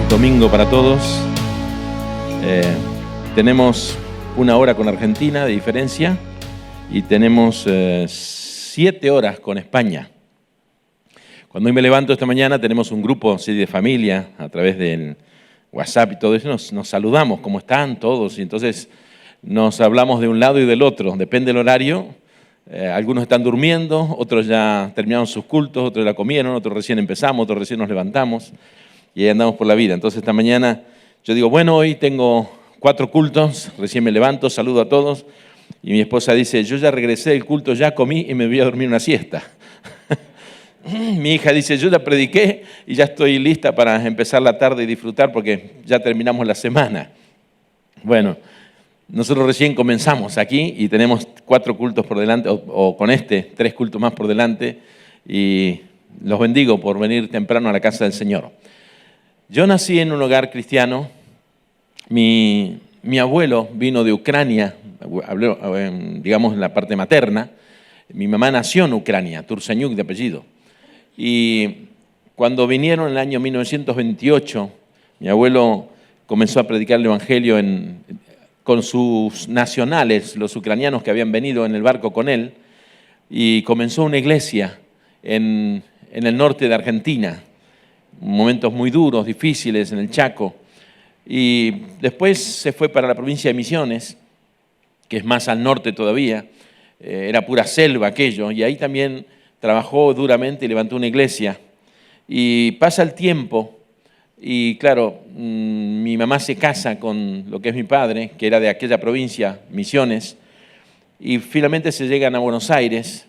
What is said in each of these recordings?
domingo para todos. Tenemos una hora con Argentina de diferencia y tenemos 7 horas con España. Cuando hoy me levanto esta mañana tenemos un grupo así de familia a través del WhatsApp y todo eso, nos saludamos, ¿cómo están todos? Y entonces nos hablamos de un lado y del otro, depende del horario. Algunos están durmiendo, otros ya terminaron sus cultos, otros ya comieron, otros recién empezamos, otros recién nos levantamos y ahí andamos por la vida. Entonces esta mañana yo digo, bueno, hoy tengo 4 cultos, recién me levanto, saludo a todos y mi esposa dice, yo ya regresé del culto, ya comí y me voy a dormir una siesta. Mi hija dice, yo ya prediqué y ya estoy lista para empezar la tarde y disfrutar porque ya terminamos la semana. Bueno, nosotros recién comenzamos aquí y tenemos 4 cultos por delante, o con 3 cultos más por delante, y los bendigo por venir temprano a la casa del Señor. Yo nací en un hogar cristiano. Mi abuelo vino de Ucrania, digamos en la parte materna. Mi mamá nació en Ucrania, Tursenyuk de apellido. Y cuando vinieron en el año 1928, mi abuelo comenzó a predicar el Evangelio con sus nacionales, los ucranianos que habían venido en el barco con él, y comenzó una iglesia en el norte de Argentina, momentos muy duros, difíciles en el Chaco, y después se fue para la provincia de Misiones, que es más al norte todavía, era pura selva aquello, y ahí también trabajó duramente y levantó una iglesia. Y pasa el tiempo, y claro, mi mamá se casa con lo que es mi padre, que era de aquella provincia, Misiones, y finalmente se llegan a Buenos Aires,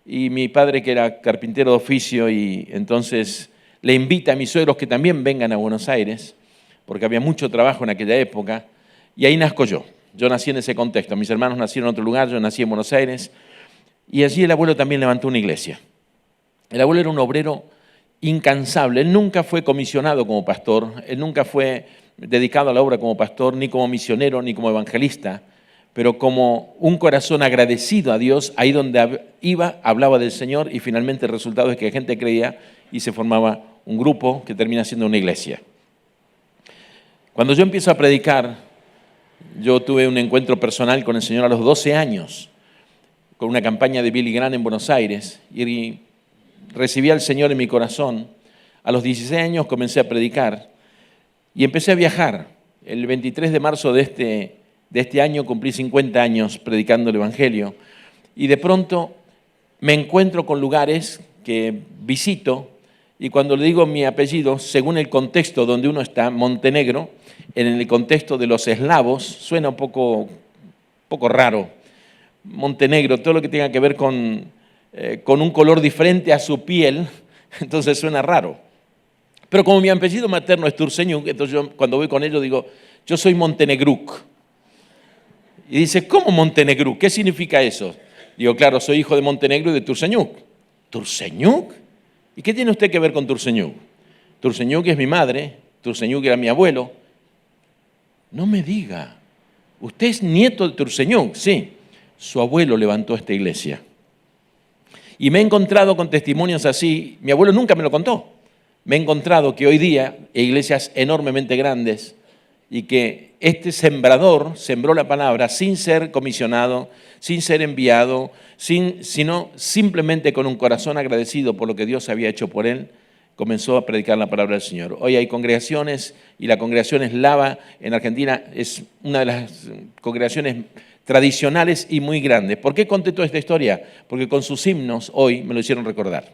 y mi padre, que era carpintero de oficio, y entonces le invita a mis suegros que también vengan a Buenos Aires, porque había mucho trabajo en aquella época, y ahí nazco yo. Yo nací en ese contexto, mis hermanos nacieron en otro lugar, yo nací en Buenos Aires, y allí el abuelo también levantó una iglesia. El abuelo era un obrero incansable, él nunca fue comisionado como pastor, él nunca fue dedicado a la obra como pastor, ni como misionero, ni como evangelista, pero como un corazón agradecido a Dios, ahí donde iba, hablaba del Señor y finalmente el resultado es que la gente creía y se formaba un grupo que termina siendo una iglesia. Cuando yo empiezo a predicar, yo tuve un encuentro personal con el Señor a los 12 años, con una campaña de Billy Graham en Buenos Aires, y recibí al Señor en mi corazón. A los 16 años comencé a predicar y empecé a viajar. El 23 de marzo de este año cumplí 50 años predicando el Evangelio y de pronto me encuentro con lugares que visito y cuando le digo mi apellido, según el contexto donde uno está, Montenegro, en el contexto de los eslavos, suena un poco raro. Montenegro, todo lo que tenga que ver con un color diferente a su piel, entonces suena raro. Pero como mi apellido materno es Tursenyuk, entonces yo cuando voy con ellos digo, yo soy Montenegruk. Y dice, ¿cómo Montenegruk? ¿Qué significa eso? Digo, claro, soy hijo de Montenegro y de Tursenyuk. ¿Tursenyuk? ¿Y qué tiene usted que ver con Tursenyuk? Tursenyuk es mi madre, Tursenyuk era mi abuelo. No me diga, ¿usted es nieto de Tursenyuk? Sí, su abuelo levantó esta iglesia. Y me he encontrado con testimonios así, mi abuelo nunca me lo contó. Me he encontrado que hoy día hay iglesias enormemente grandes y que este sembrador sembró la palabra sin ser comisionado, sin ser enviado, sino simplemente con un corazón agradecido por lo que Dios había hecho por él, comenzó a predicar la palabra del Señor. Hoy hay congregaciones y la congregación Eslava en Argentina es una de las congregaciones tradicionales y muy grandes. ¿Por qué conté toda esta historia? Porque con sus himnos hoy me lo hicieron recordar.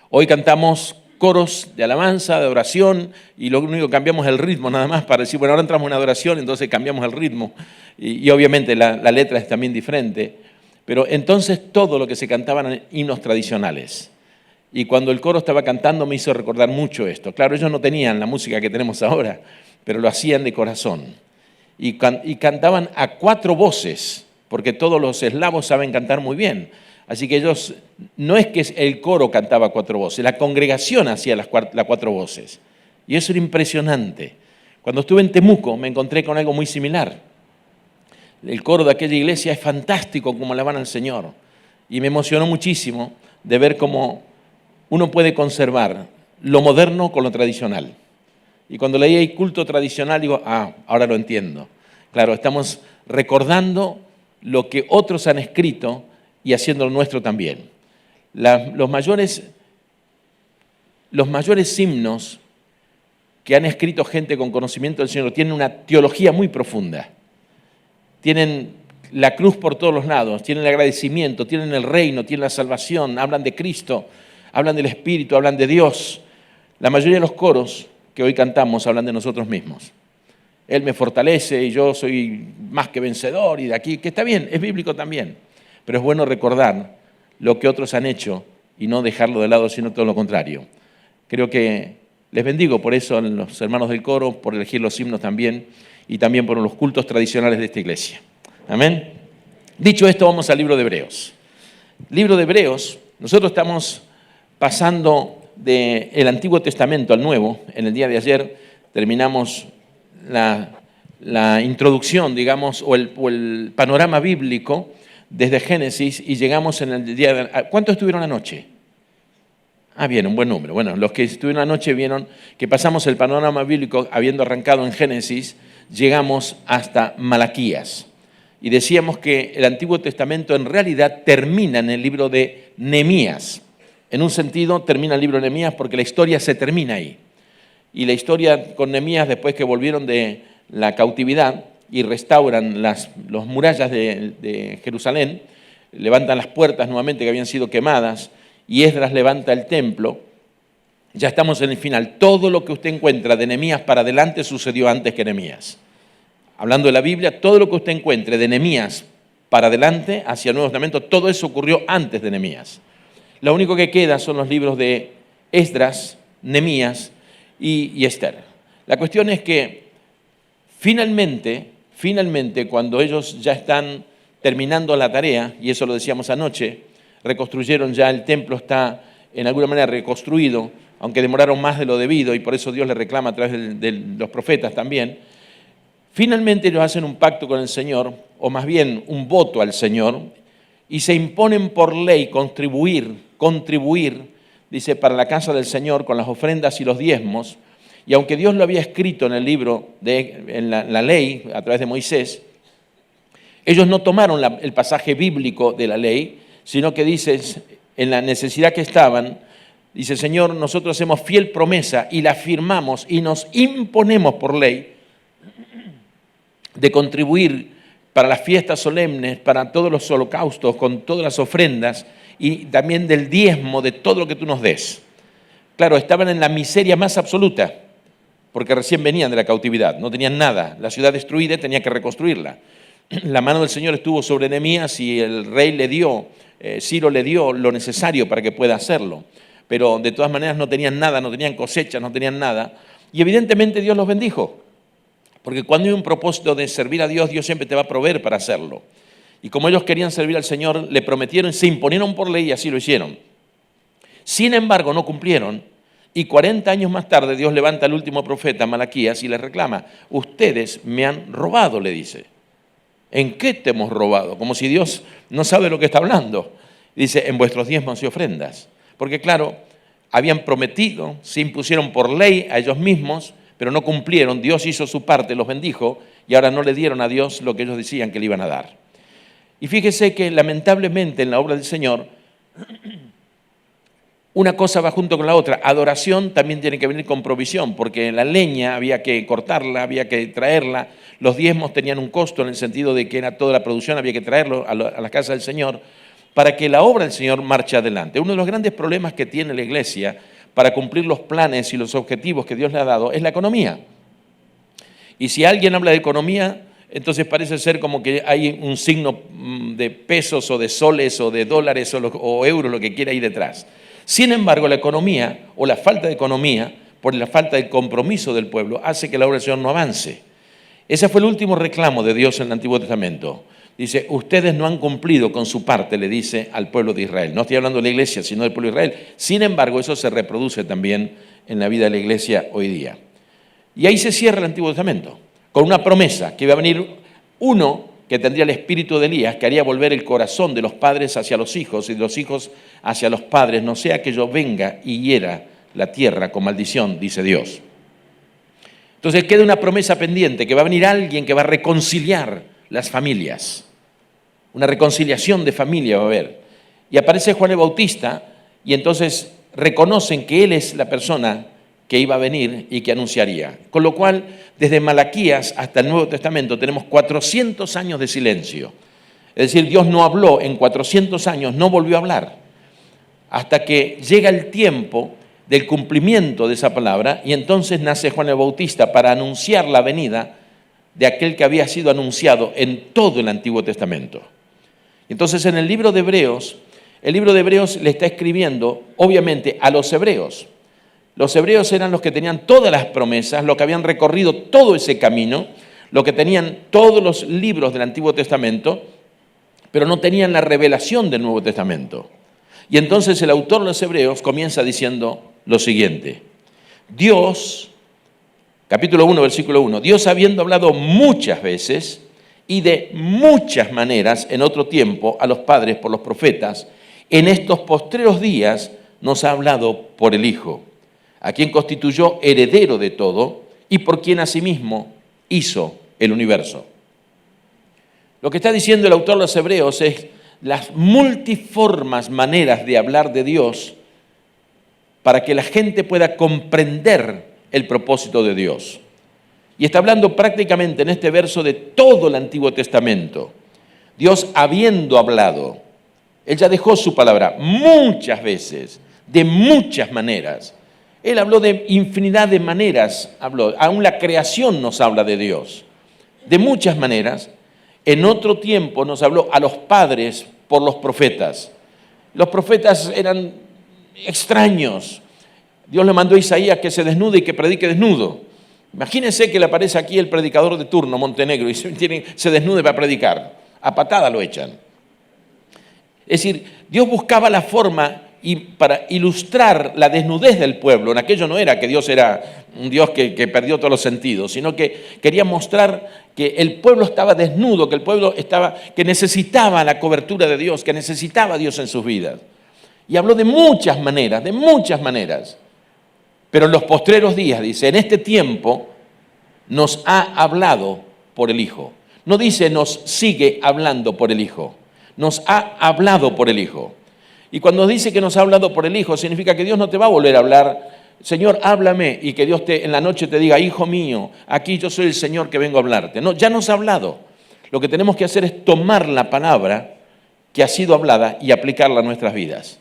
Hoy cantamos coros de alabanza, de oración, y lo único que cambiamos es el ritmo nada más para decir, bueno, ahora entramos en adoración, entonces cambiamos el ritmo. Y obviamente la letra es también diferente. Pero entonces todo lo que se cantaban eran himnos tradicionales. Y cuando el coro estaba cantando me hizo recordar mucho esto. Claro, ellos no tenían la música que tenemos ahora, pero lo hacían de corazón. Y cantaban a 4 voces, porque todos los eslavos saben cantar muy bien. Así que ellos, no es que el coro cantaba a 4 voces, la congregación hacía las 4 voces. Y eso era impresionante. Cuando estuve en Temuco me encontré con algo muy similar. El coro de aquella iglesia es fantástico como alaban al Señor. Y me emocionó muchísimo de ver cómo uno puede conservar lo moderno con lo tradicional. Y cuando leí el culto tradicional, digo, ahora lo entiendo. Claro, estamos recordando lo que otros han escrito y haciendo lo nuestro también. Los mayores himnos que han escrito gente con conocimiento del Señor tienen una teología muy profunda. Tienen la cruz por todos los lados, tienen el agradecimiento, tienen el reino, tienen la salvación, hablan de Cristo, hablan del Espíritu, hablan de Dios. La mayoría de los coros que hoy cantamos hablan de nosotros mismos. Él me fortalece y yo soy más que vencedor y de aquí, que está bien, es bíblico también. Pero es bueno recordar lo que otros han hecho y no dejarlo de lado, sino todo lo contrario. Creo que les bendigo por eso a los hermanos del coro, por elegir los himnos también y también por los cultos tradicionales de esta iglesia. Amén. Dicho esto, vamos al libro de Hebreos. Libro de Hebreos, nosotros estamos pasando del Antiguo Testamento al Nuevo. En el día de ayer terminamos la introducción, digamos, o el panorama bíblico desde Génesis y llegamos en el día de... ¿Cuántos estuvieron anoche? Bien, un buen número. Bueno, los que estuvieron anoche vieron que pasamos el panorama bíblico habiendo arrancado en Génesis, llegamos hasta Malaquías. Y decíamos que el Antiguo Testamento en realidad termina en el libro de Nehemías. En un sentido termina el libro de Nehemías porque la historia se termina ahí. Y la historia con Nehemías, después que volvieron de la cautividad y restauran las murallas de Jerusalén, levantan las puertas nuevamente que habían sido quemadas, y Esdras levanta el templo, ya estamos en el final. Todo lo que usted encuentra de Nehemías para adelante sucedió antes que Nehemías. Hablando de la Biblia, todo lo que usted encuentre de Nehemías para adelante, hacia el Nuevo Testamento, todo eso ocurrió antes de Nehemías. Lo único que queda son los libros de Esdras, Nehemías y Esther. La cuestión es que finalmente, cuando ellos ya están terminando la tarea, y eso lo decíamos anoche, reconstruyeron ya, el templo está en alguna manera reconstruido, aunque demoraron más de lo debido, y por eso Dios le reclama a través de los profetas también. Finalmente ellos hacen un pacto con el Señor, o más bien un voto al Señor, y se imponen por ley contribuir, dice, para la casa del Señor con las ofrendas y los diezmos. Y aunque Dios lo había escrito en el libro, en la ley, a través de Moisés, ellos no tomaron el pasaje bíblico de la ley, sino que dice, en la necesidad que estaban, dice, Señor, nosotros hacemos fiel promesa y la firmamos y nos imponemos por ley de contribuir para las fiestas solemnes, para todos los holocaustos, con todas las ofrendas y también del diezmo de todo lo que tú nos des. Claro, estaban en la miseria más absoluta, porque recién venían de la cautividad, no tenían nada, la ciudad destruida, tenía que reconstruirla. La mano del Señor estuvo sobre Nehemías y el rey Ciro le dio lo necesario para que pueda hacerlo. Pero de todas maneras no tenían nada, no tenían cosechas, no tenían nada. Y evidentemente Dios los bendijo. Porque cuando hay un propósito de servir a Dios, Dios siempre te va a proveer para hacerlo. Y como ellos querían servir al Señor, le prometieron, se imponieron por ley y así lo hicieron. Sin embargo, no cumplieron. Y 40 años más tarde Dios levanta al último profeta, Malaquías, y les reclama, ustedes me han robado, le dice. ¿En qué te hemos robado? Como si Dios no sabe lo que está hablando. Dice, en vuestros diezmos y ofrendas. Porque claro, habían prometido, se impusieron por ley a ellos mismos, pero no cumplieron. Dios hizo su parte, los bendijo, y ahora no le dieron a Dios lo que ellos decían que le iban a dar. Y fíjese que lamentablemente en la obra del Señor, una cosa va junto con la otra. Adoración también tiene que venir con provisión, porque la leña había que cortarla, había que traerla. Los diezmos tenían un costo en el sentido de que era toda la producción, había que traerlo a la casa del Señor para que la obra del Señor marche adelante. Uno de los grandes problemas que tiene la iglesia para cumplir los planes y los objetivos que Dios le ha dado es la economía. Y si alguien habla de economía, entonces parece ser como que hay un signo de pesos o de soles o de dólares o euros, lo que quiera ahí detrás. Sin embargo, la economía o la falta de economía, por la falta de compromiso del pueblo, hace que la obra del Señor no avance. Ese fue el último reclamo de Dios en el Antiguo Testamento. Dice, ustedes no han cumplido con su parte, le dice al pueblo de Israel. No estoy hablando de la iglesia, sino del pueblo de Israel. Sin embargo, eso se reproduce también en la vida de la iglesia hoy día. Y ahí se cierra el Antiguo Testamento, con una promesa, que iba a venir uno que tendría el espíritu de Elías, que haría volver el corazón de los padres hacia los hijos y de los hijos hacia los padres, no sea que yo venga y hiera la tierra con maldición, dice Dios. Entonces queda una promesa pendiente, que va a venir alguien que va a reconciliar las familias. Una reconciliación de familia va a haber. Y aparece Juan el Bautista y entonces reconocen que él es la persona que iba a venir y que anunciaría. Con lo cual, desde Malaquías hasta el Nuevo Testamento tenemos 400 años de silencio. Es decir, Dios no habló en 400 años, no volvió a hablar, hasta que llega el tiempo del cumplimiento de esa palabra, y entonces nace Juan el Bautista para anunciar la venida de aquel que había sido anunciado en todo el Antiguo Testamento. Entonces, en el libro de Hebreos le está escribiendo, obviamente, a los hebreos. Los hebreos eran los que tenían todas las promesas, los que habían recorrido todo ese camino, los que tenían todos los libros del Antiguo Testamento, pero no tenían la revelación del Nuevo Testamento. Y entonces el autor de los Hebreos comienza diciendo lo siguiente: Dios, capítulo 1, versículo 1, Dios habiendo hablado muchas veces y de muchas maneras en otro tiempo a los padres por los profetas, en estos postreros días nos ha hablado por el Hijo, a quien constituyó heredero de todo y por quien asimismo hizo el universo. Lo que está diciendo el autor de los Hebreos es las multiformes maneras de hablar de Dios para que la gente pueda comprender el propósito de Dios. Y está hablando prácticamente en este verso de todo el Antiguo Testamento. Dios habiendo hablado, Él ya dejó su palabra muchas veces, de muchas maneras. Él habló de infinidad de maneras, aún la creación nos habla de Dios, de muchas maneras. En otro tiempo nos habló a los padres por los profetas. Los profetas eran extraños. Dios le mandó a Isaías que se desnude y que predique desnudo. Imagínense que le aparece aquí el predicador de turno, Montenegro, y se desnude para predicar. A patada lo echan. Es decir, Dios buscaba la forma para ilustrar la desnudez del pueblo. En aquello no era que Dios era un Dios que perdió todos los sentidos, sino que quería mostrar que el pueblo estaba desnudo, que necesitaba la cobertura de Dios, que necesitaba a Dios en sus vidas. Y habló de muchas maneras, Pero en los postreros días, dice, en este tiempo nos ha hablado por el Hijo. No dice nos sigue hablando por el Hijo, nos ha hablado por el Hijo. Y cuando dice que nos ha hablado por el Hijo, significa que Dios no te va a volver a hablar, Señor, háblame, y que Dios en la noche te diga, hijo mío, aquí yo soy el Señor que vengo a hablarte. No, ya nos ha hablado. Lo que tenemos que hacer es tomar la palabra que ha sido hablada y aplicarla a nuestras vidas.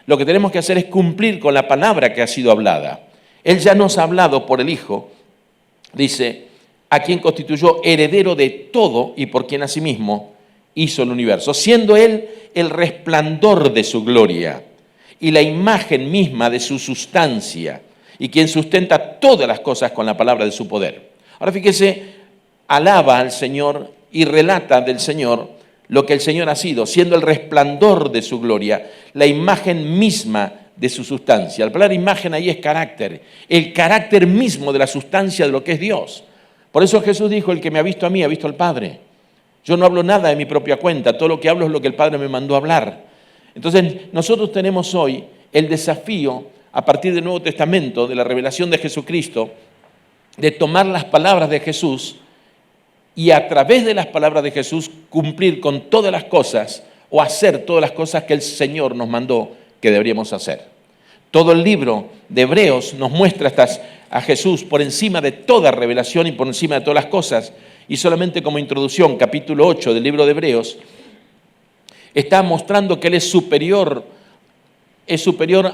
Lo que tenemos que hacer es cumplir con la palabra que ha sido hablada. Él ya nos ha hablado por el Hijo, dice, a quien constituyó heredero de todo y por quien asimismo hizo el universo, siendo Él el resplandor de su gloria y la imagen misma de su sustancia, y quien sustenta todas las cosas con la palabra de su poder. Ahora fíjese, alaba al Señor y relata del Señor lo que el Señor ha sido, siendo el resplandor de su gloria, la imagen misma de su sustancia. La palabra imagen ahí es carácter, el carácter mismo de la sustancia de lo que es Dios. Por eso Jesús dijo, el que me ha visto a mí, ha visto al Padre. Yo no hablo nada de mi propia cuenta, todo lo que hablo es lo que el Padre me mandó a hablar. Entonces, nosotros tenemos hoy el desafío, a partir del Nuevo Testamento, de la revelación de Jesucristo, de tomar las palabras de Jesús y a través de las palabras de Jesús cumplir con todas las cosas o hacer todas las cosas que el Señor nos mandó que deberíamos hacer. Todo el libro de Hebreos nos muestra a Jesús por encima de toda revelación y por encima de todas las cosas. Y solamente como introducción, capítulo 8 del libro de Hebreos, está mostrando que Él es superior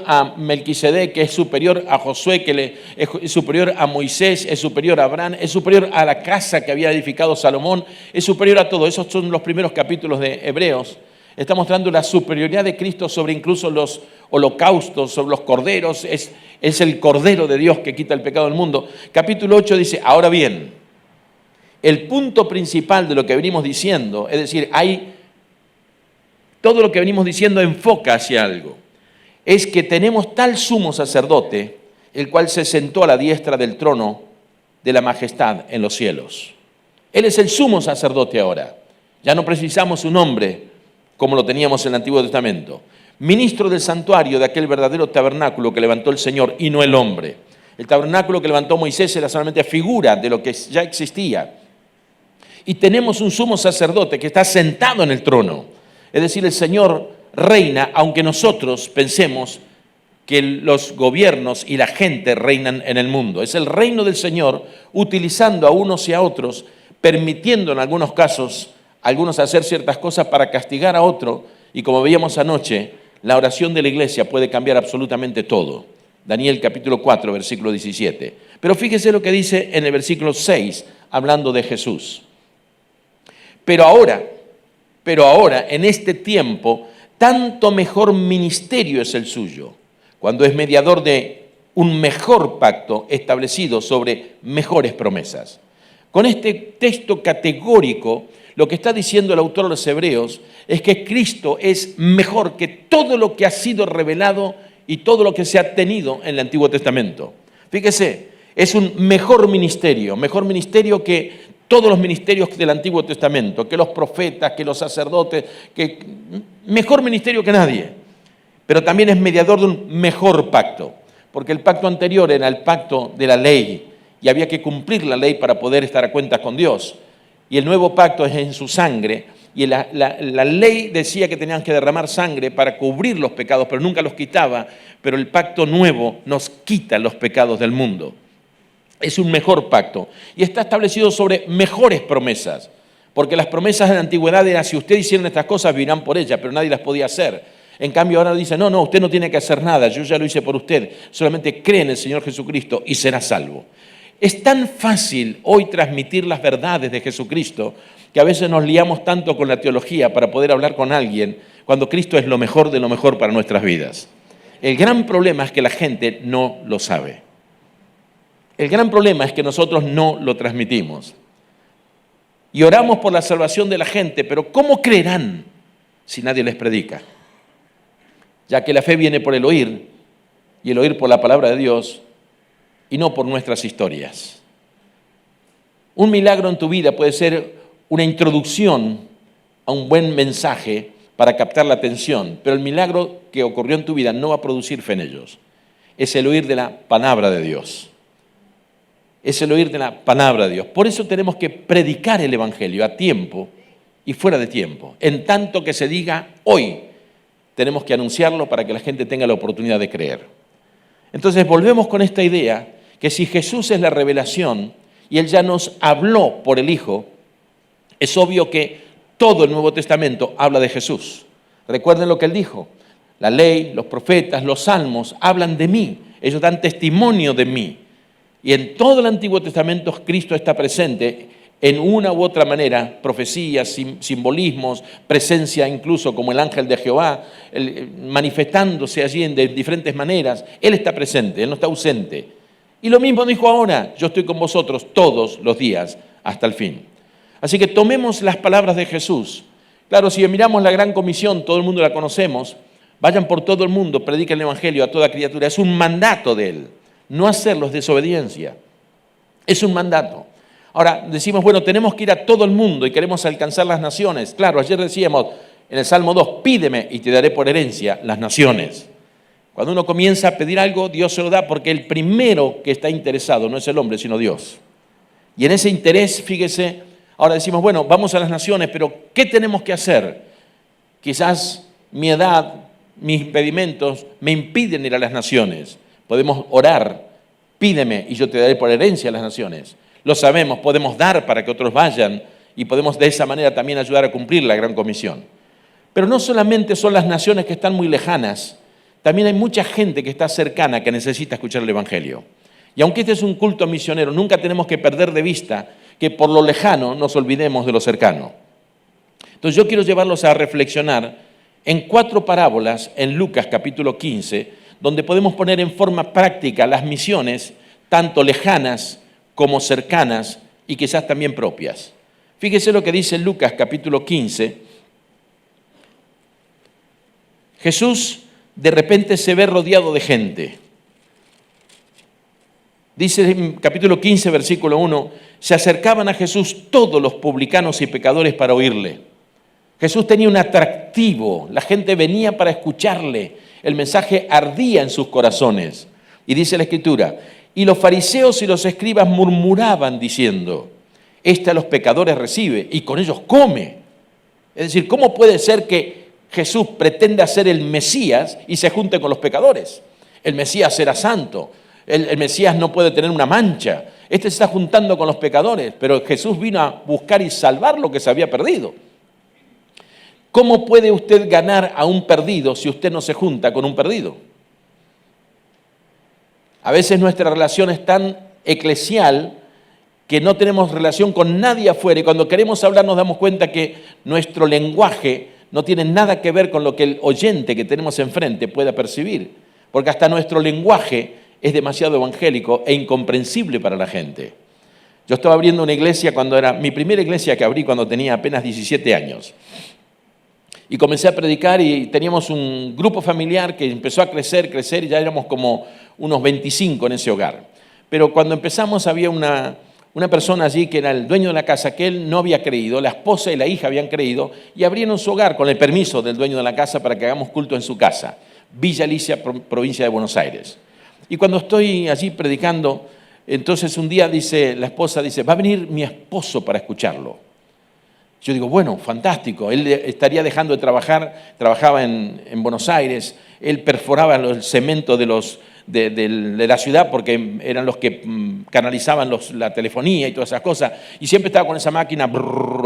a Melquisedec, que es superior a Josué, es superior a Moisés, es superior a Abraham, es superior a la casa que había edificado Salomón, es superior a todo. Esos son los primeros capítulos de Hebreos. Está mostrando la superioridad de Cristo sobre incluso los holocaustos, sobre los corderos. Es el Cordero de Dios que quita el pecado del mundo. Capítulo 8 dice, ahora bien, el punto principal de lo que venimos diciendo, es decir, todo lo que venimos diciendo enfoca hacia algo. Es que tenemos tal sumo sacerdote, el cual se sentó a la diestra del trono de la majestad en los cielos. Él es el sumo sacerdote ahora. Ya no precisamos un hombre como lo teníamos en el Antiguo Testamento. Ministro del santuario de aquel verdadero tabernáculo que levantó el Señor y no el hombre. El tabernáculo que levantó Moisés era solamente figura de lo que ya existía. Y tenemos un sumo sacerdote que está sentado en el trono. Es decir, el Señor reina, aunque nosotros pensemos que los gobiernos y la gente reinan en el mundo. Es el reino del Señor utilizando a unos y a otros, permitiendo en algunos casos a algunos hacer ciertas cosas para castigar a otro. Y como veíamos anoche, la oración de la iglesia puede cambiar absolutamente todo. Daniel capítulo 4, versículo 17. Pero fíjese lo que dice en el versículo 6, hablando de Jesús. Pero ahora, en este tiempo, tanto mejor ministerio es el suyo, cuando es mediador de un mejor pacto establecido sobre mejores promesas. Con este texto categórico, lo que está diciendo el autor de los Hebreos es que Cristo es mejor que todo lo que ha sido revelado y todo lo que se ha tenido en el Antiguo Testamento. Fíjese, es un mejor ministerio que todos los ministerios del Antiguo Testamento, que los profetas, que los sacerdotes, mejor ministerio que nadie. Pero también es mediador de un mejor pacto, porque el pacto anterior era el pacto de la ley y había que cumplir la ley para poder estar a cuentas con Dios. Y el nuevo pacto es en su sangre, y la ley decía que tenían que derramar sangre para cubrir los pecados, pero nunca los quitaba, pero el pacto nuevo nos quita los pecados del mundo. Es un mejor pacto y está establecido sobre mejores promesas, porque las promesas de la antigüedad eran: si ustedes hicieron estas cosas, vivirán por ellas, pero nadie las podía hacer. En cambio ahora dice: no, usted no tiene que hacer nada, yo ya lo hice por usted, solamente cree en el Señor Jesucristo y será salvo. Es tan fácil hoy transmitir las verdades de Jesucristo que a veces nos liamos tanto con la teología para poder hablar con alguien, cuando Cristo es lo mejor de lo mejor para nuestras vidas. El gran problema es que la gente no lo sabe. El gran problema es que nosotros no lo transmitimos. Y oramos por la salvación de la gente, pero ¿cómo creerán si nadie les predica? Ya que la fe viene por el oír, y el oír por la palabra de Dios, y no por nuestras historias. Un milagro en tu vida puede ser una introducción a un buen mensaje para captar la atención, pero el milagro que ocurrió en tu vida no va a producir fe en ellos. Es el oír de la palabra de Dios. Es el oír de la palabra de Dios. Por eso tenemos que predicar el Evangelio a tiempo y fuera de tiempo. En tanto que se diga hoy, tenemos que anunciarlo para que la gente tenga la oportunidad de creer. Entonces volvemos con esta idea que si Jesús es la revelación y Él ya nos habló por el Hijo, es obvio que todo el Nuevo Testamento habla de Jesús. Recuerden lo que Él dijo: la ley, los profetas, los salmos hablan de mí, ellos dan testimonio de mí. Y en todo el Antiguo Testamento Cristo está presente en una u otra manera: profecías, simbolismos, presencia incluso como el ángel de Jehová, manifestándose allí de diferentes maneras. Él está presente, Él no está ausente. Y lo mismo dijo ahora: yo estoy con vosotros todos los días hasta el fin. Así que tomemos las palabras de Jesús. Claro, si miramos la Gran Comisión, todo el mundo la conocemos: vayan por todo el mundo, prediquen el Evangelio a toda criatura. Es un mandato de Él. No hacerlo es desobediencia. Es un mandato. Ahora decimos: bueno, tenemos que ir a todo el mundo y queremos alcanzar las naciones. Claro, ayer decíamos en el Salmo 2, pídeme y te daré por herencia las naciones. Cuando uno comienza a pedir algo, Dios se lo da, porque el primero que está interesado no es el hombre, sino Dios. Y en ese interés, fíjese, ahora decimos: bueno, vamos a las naciones, pero ¿qué tenemos que hacer? Quizás mi edad, mis impedimentos me impiden ir a las naciones. Podemos orar: pídeme y yo te daré por herencia a las naciones. Lo sabemos, podemos dar para que otros vayan y podemos de esa manera también ayudar a cumplir la Gran Comisión. Pero no solamente son las naciones que están muy lejanas, también hay mucha gente que está cercana que necesita escuchar el Evangelio. Y aunque este es un culto misionero, nunca tenemos que perder de vista que por lo lejano nos olvidemos de lo cercano. Entonces yo quiero llevarlos a reflexionar en 4 parábolas en Lucas capítulo 15, donde podemos poner en forma práctica las misiones, tanto lejanas como cercanas y quizás también propias. Fíjese lo que dice Lucas capítulo 15. Jesús de repente se ve rodeado de gente. Dice en capítulo 15, versículo 1, se acercaban a Jesús todos los publicanos y pecadores para oírle. Jesús tenía un atractivo, la gente venía para escucharle, el mensaje ardía en sus corazones. Y dice la Escritura: Y los fariseos y los escribas murmuraban diciendo, a los pecadores recibe y con ellos come. Es decir, ¿cómo puede ser que Jesús pretenda ser el Mesías y se junte con los pecadores? El Mesías era santo, el Mesías no puede tener una mancha. Se está juntando con los pecadores, pero Jesús vino a buscar y salvar lo que se había perdido. ¿Cómo puede usted ganar a un perdido si usted no se junta con un perdido? A veces nuestra relación es tan eclesial que no tenemos relación con nadie afuera y cuando queremos hablar nos damos cuenta que nuestro lenguaje no tiene nada que ver con lo que el oyente que tenemos enfrente pueda percibir, porque hasta nuestro lenguaje es demasiado evangélico e incomprensible para la gente. Yo estaba abriendo una iglesia cuando era mi primera iglesia que abrí cuando tenía apenas 17 años. Y comencé a predicar y teníamos un grupo familiar que empezó a crecer y ya éramos como unos 25 en ese hogar. Pero cuando empezamos había una persona allí que era el dueño de la casa, que él no había creído, la esposa y la hija habían creído y abrieron su hogar con el permiso del dueño de la casa para que hagamos culto en su casa, Villa Alicia, provincia de Buenos Aires. Y cuando estoy allí predicando, entonces un día la esposa dice, va a venir mi esposo para escucharlo. Yo digo, bueno, fantástico, él estaría dejando de trabajar, trabajaba en Buenos Aires, él perforaba el cemento de la ciudad porque eran los que canalizaban la telefonía y todas esas cosas, y siempre estaba con esa máquina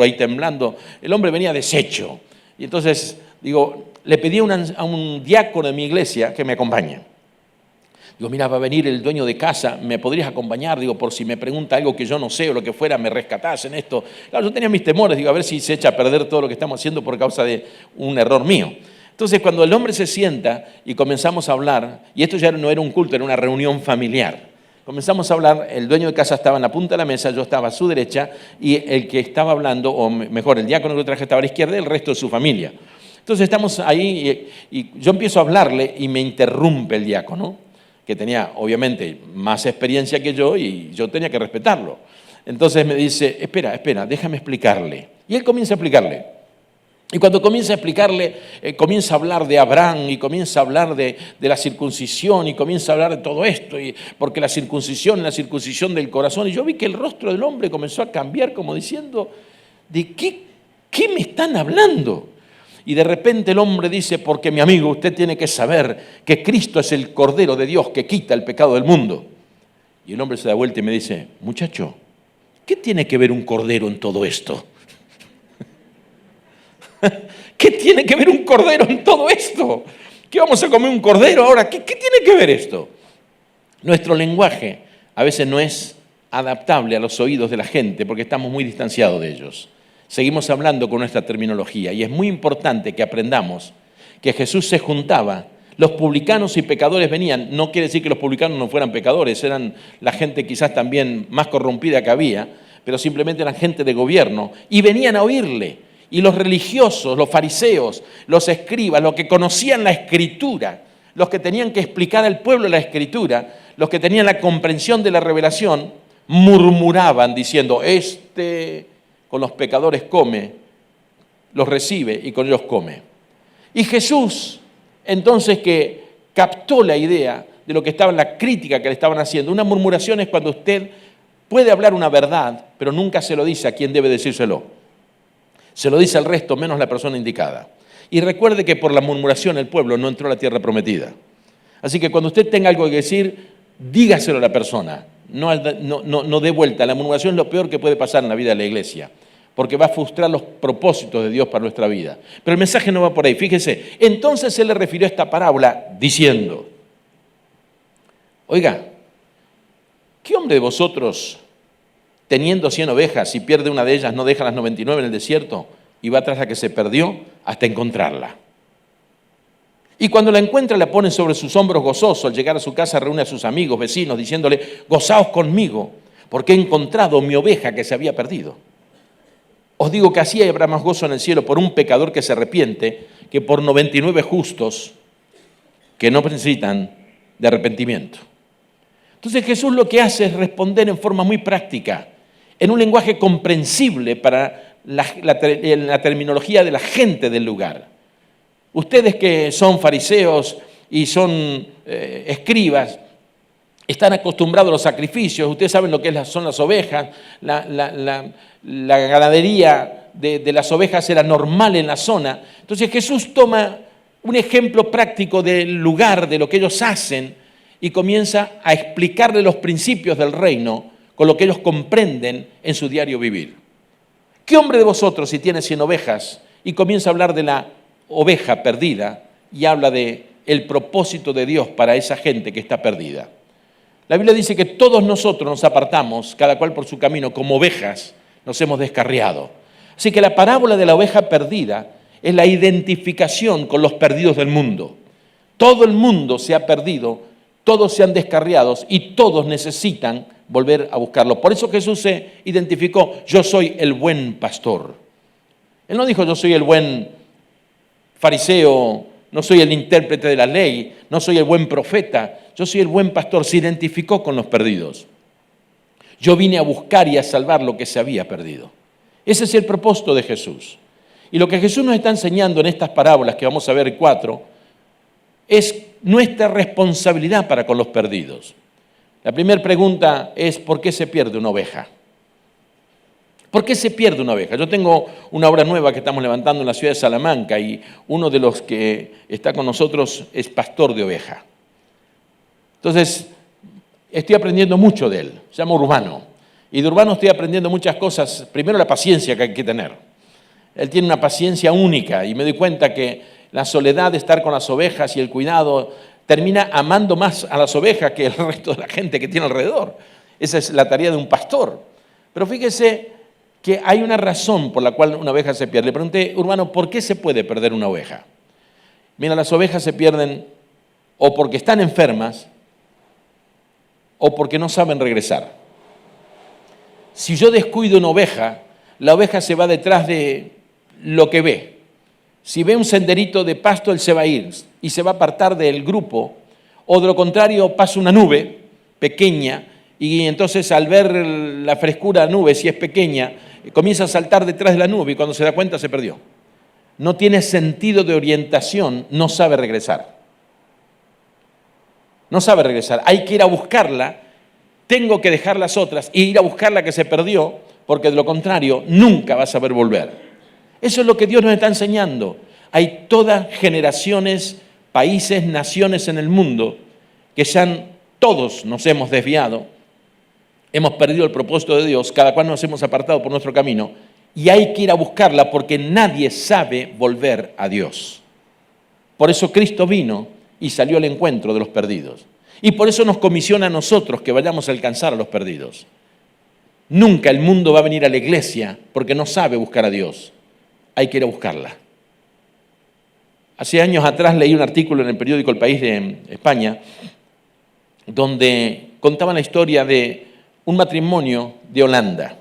ahí temblando. El hombre venía deshecho. Y entonces, digo, le pedí a un diácono de mi iglesia que me acompañe. Digo, mira, va a venir el dueño de casa, ¿me podrías acompañar? Digo, por si me pregunta algo que yo no sé o lo que fuera, me rescatás en esto. Claro, yo tenía mis temores, digo, a ver si se echa a perder todo lo que estamos haciendo por causa de un error mío. Entonces, cuando el hombre se sienta y comenzamos a hablar, y esto ya no era un culto, era una reunión familiar, comenzamos a hablar, el dueño de casa estaba en la punta de la mesa, yo estaba a su derecha, y el que estaba hablando, o mejor, el diácono que lo traje estaba a la izquierda y el resto de su familia. Entonces estamos ahí y yo empiezo a hablarle y me interrumpe el diácono, que tenía obviamente más experiencia que yo y yo tenía que respetarlo. Entonces me dice, espera, déjame explicarle. Y él comienza a explicarle. Y cuando comienza a explicarle, comienza a hablar de Abraham y comienza a hablar de la circuncisión y comienza a hablar de todo esto, porque la circuncisión del corazón. Y yo vi que el rostro del hombre comenzó a cambiar como diciendo, ¿de qué me están hablando? Y de repente el hombre dice, porque mi amigo, usted tiene que saber que Cristo es el Cordero de Dios que quita el pecado del mundo. Y el hombre se da vuelta y me dice, muchacho, ¿qué tiene que ver un cordero en todo esto? ¿Qué tiene que ver un cordero en todo esto? ¿Qué vamos a comer un cordero ahora? ¿Qué tiene que ver esto? Nuestro lenguaje a veces no es adaptable a los oídos de la gente porque estamos muy distanciados de ellos. Seguimos hablando con nuestra terminología y es muy importante que aprendamos que Jesús se juntaba, los publicanos y pecadores venían, no quiere decir que los publicanos no fueran pecadores, eran la gente quizás también más corrompida que había, pero simplemente eran gente de gobierno y venían a oírle. Y los religiosos, los fariseos, los escribas, los que conocían la Escritura, los que tenían que explicar al pueblo la Escritura, los que tenían la comprensión de la revelación, murmuraban diciendo, con los pecadores come, los recibe y con ellos come. Y Jesús, entonces que captó la idea de lo que estaba en la crítica que le estaban haciendo, una murmuración es cuando usted puede hablar una verdad, pero nunca se lo dice a quien debe decírselo. Se lo dice al resto, menos la persona indicada. Y recuerde que por la murmuración el pueblo no entró a la tierra prometida. Así que cuando usted tenga algo que decir, dígaselo a la persona. No dé vuelta. La murmuración es lo peor que puede pasar en la vida de la iglesia, porque va a frustrar los propósitos de Dios para nuestra vida. Pero el mensaje no va por ahí. Fíjese, entonces él le refirió esta parábola diciendo, oiga, ¿qué hombre de vosotros, teniendo 100 ovejas y pierde una de ellas, no deja las 99 en el desierto y va tras la que se perdió hasta encontrarla? Y cuando la encuentra la pone sobre sus hombros gozoso. Al llegar a su casa reúne a sus amigos, vecinos, diciéndole, gozaos conmigo, porque he encontrado mi oveja que se había perdido. Os digo que así habrá más gozo en el cielo por un pecador que se arrepiente que por 99 justos que no necesitan de arrepentimiento. Entonces Jesús lo que hace es responder en forma muy práctica, en un lenguaje comprensible para la terminología de la gente del lugar. Ustedes que son fariseos y son escribas, están acostumbrados a los sacrificios. Ustedes saben lo que son las ovejas. La ganadería de las ovejas era normal en la zona. Entonces Jesús toma un ejemplo práctico del lugar, de lo que ellos hacen, y comienza a explicarle los principios del reino con lo que ellos comprenden en su diario vivir. ¿Qué hombre de vosotros, si tiene 100 ovejas, y comienza a hablar de la oveja perdida y habla de el propósito de Dios para esa gente que está perdida? La Biblia dice que todos nosotros nos apartamos, cada cual por su camino, como ovejas nos hemos descarriado. Así que la parábola de la oveja perdida es la identificación con los perdidos del mundo. Todo el mundo se ha perdido, todos se han descarriado y todos necesitan volver a buscarlo. Por eso Jesús se identificó: yo soy el buen pastor. Él no dijo: yo soy el buen fariseo, no soy el intérprete de la ley, no soy el buen profeta, yo soy el buen pastor. Se identificó con los perdidos. Yo vine a buscar y a salvar lo que se había perdido. Ese es el propósito de Jesús. Y lo que Jesús nos está enseñando en estas parábolas, que vamos a ver 4, es nuestra responsabilidad para con los perdidos. La primera pregunta es: ¿por qué se pierde una oveja? ¿Por qué se pierde una oveja? Yo tengo una obra nueva que estamos levantando en la ciudad de Salamanca y uno de los que está con nosotros es pastor de oveja. Entonces, estoy aprendiendo mucho de él. Se llama Urbano. Y de Urbano estoy aprendiendo muchas cosas. Primero, la paciencia que hay que tener. Él tiene una paciencia única y me doy cuenta que la soledad de estar con las ovejas y el cuidado termina amando más a las ovejas que el resto de la gente que tiene alrededor. Esa es la tarea de un pastor. Pero fíjese que hay una razón por la cual una oveja se pierde. Le pregunté: Urbano, ¿por qué se puede perder una oveja? Mira, las ovejas se pierden o porque están enfermas o porque no saben regresar. Si yo descuido una oveja, la oveja se va detrás de lo que ve. Si ve un senderito de pasto, él se va a ir y se va a apartar del grupo. O de lo contrario, pasa una nube pequeña y entonces al ver la frescura de la nube, si es pequeña, comienza a saltar detrás de la nube y cuando se da cuenta se perdió. No tiene sentido de orientación, no sabe regresar. No sabe regresar. Hay que ir a buscarla, tengo que dejar las otras e ir a buscar la que se perdió, porque de lo contrario nunca va a saber volver. Eso es lo que Dios nos está enseñando. Hay todas generaciones, países, naciones en el mundo que todos nos hemos desviado, hemos perdido el propósito de Dios, cada cual nos hemos apartado por nuestro camino y hay que ir a buscarla porque nadie sabe volver a Dios. Por eso Cristo vino y salió al encuentro de los perdidos. Y por eso nos comisiona a nosotros que vayamos a alcanzar a los perdidos. Nunca el mundo va a venir a la iglesia porque no sabe buscar a Dios. Hay que ir a buscarla. Hace años atrás leí un artículo en el periódico El País de España donde contaban la historia de un matrimonio de Holanda.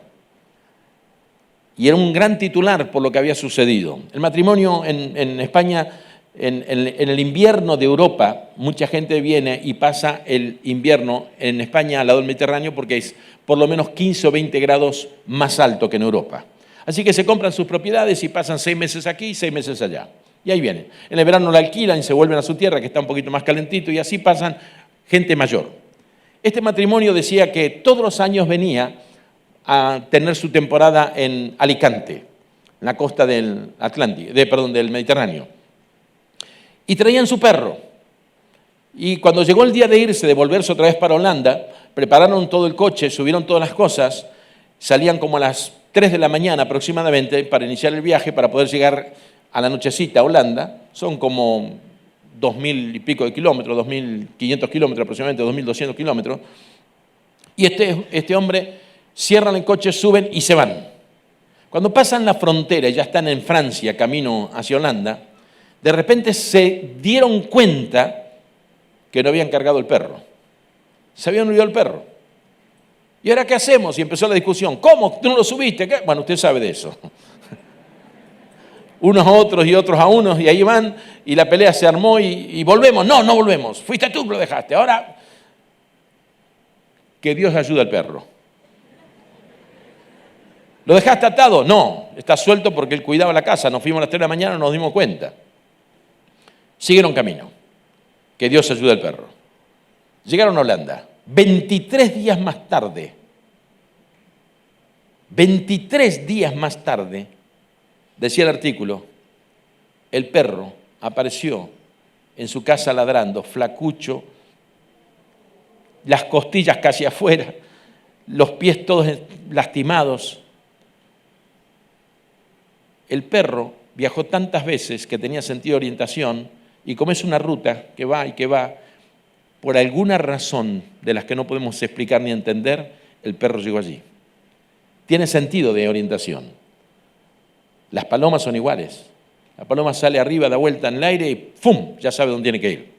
Y era un gran titular por lo que había sucedido. El matrimonio en España, en el invierno de Europa, mucha gente viene y pasa el invierno en España al lado del Mediterráneo porque es por lo menos 15 o 20 grados más alto que en Europa. Así que se compran sus propiedades y pasan 6 meses aquí y 6 meses allá. Y ahí vienen. En el verano la alquilan y se vuelven a su tierra, que está un poquito más calentito, y así pasan gente mayor. Este matrimonio decía que todos los años venía a tener su temporada en Alicante, en la costa del Mediterráneo. Y traían su perro. Y cuando llegó el día de irse, de volverse otra vez para Holanda, prepararon todo el coche, subieron todas las cosas, salían como a las 3 de la mañana aproximadamente para iniciar el viaje, para poder llegar a la nochecita a Holanda. Son como 2.000 y pico de kilómetros, 2.500 kilómetros aproximadamente, 2.200 kilómetros. Y este hombre cierran el coche, suben y se van. Cuando pasan la frontera y ya están en Francia, camino hacia Holanda, de repente se dieron cuenta que no habían cargado el perro. Se habían olvidado el perro. ¿Y ahora qué hacemos? Y empezó la discusión. ¿Cómo? ¿Tú no lo subiste? ¿Qué? Bueno, usted sabe de eso. Unos a otros y otros a unos, y ahí van, y la pelea se armó y volvemos. No, no volvemos. Fuiste tú que lo dejaste. Ahora, que Dios ayude al perro. ¿Lo dejaste atado? No, está suelto porque él cuidaba la casa. Nos fuimos a las 3 de la mañana, no nos dimos cuenta. Siguieron camino. Que Dios ayude al perro. Llegaron a Holanda. 23 días más tarde, 23 días más tarde, decía el artículo, el perro apareció en su casa ladrando, flacucho, las costillas casi afuera, los pies todos lastimados. El perro viajó tantas veces que tenía sentido de orientación y como es una ruta que va y que va, por alguna razón de las que no podemos explicar ni entender, el perro llegó allí. Tiene sentido de orientación. Las palomas son iguales. La paloma sale arriba, da vuelta en el aire y ¡fum! Ya sabe dónde tiene que ir.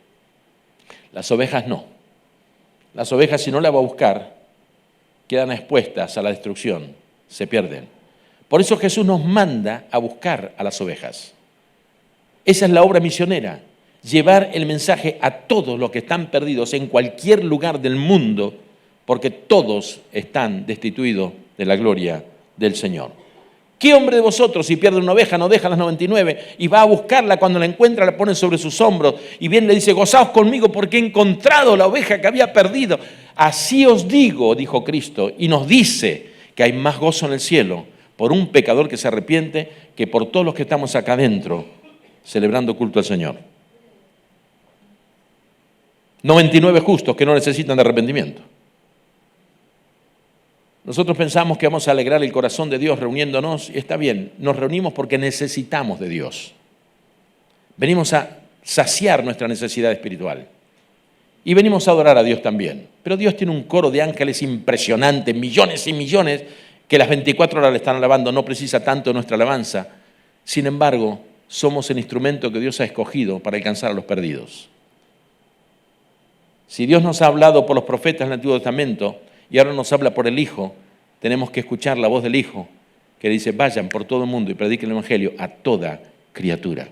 Las ovejas no. Las ovejas, si no la va a buscar, quedan expuestas a la destrucción, se pierden. Por eso Jesús nos manda a buscar a las ovejas. Esa es la obra misionera, llevar el mensaje a todos los que están perdidos en cualquier lugar del mundo, porque todos están destituidos de la gloria del Señor. ¿Qué hombre de vosotros, si pierde una oveja, no deja las 99 y va a buscarla, cuando la encuentra la pone sobre sus hombros y bien le dice, gozaos conmigo porque he encontrado la oveja que había perdido? Así os digo, dijo Cristo, y nos dice que hay más gozo en el cielo por un pecador que se arrepiente que por todos los que estamos acá adentro celebrando culto al Señor. 99 justos que no necesitan de arrepentimiento. Nosotros pensamos que vamos a alegrar el corazón de Dios reuniéndonos, y está bien, nos reunimos porque necesitamos de Dios. Venimos a saciar nuestra necesidad espiritual. Y venimos a adorar a Dios también. Pero Dios tiene un coro de ángeles impresionante, millones y millones, que las 24 horas le están alabando, no precisa tanto nuestra alabanza. Sin embargo, somos el instrumento que Dios ha escogido para alcanzar a los perdidos. Si Dios nos ha hablado por los profetas del Antiguo Testamento, y ahora nos habla por el Hijo, tenemos que escuchar la voz del Hijo, que dice, vayan por todo el mundo y prediquen el Evangelio a toda criatura.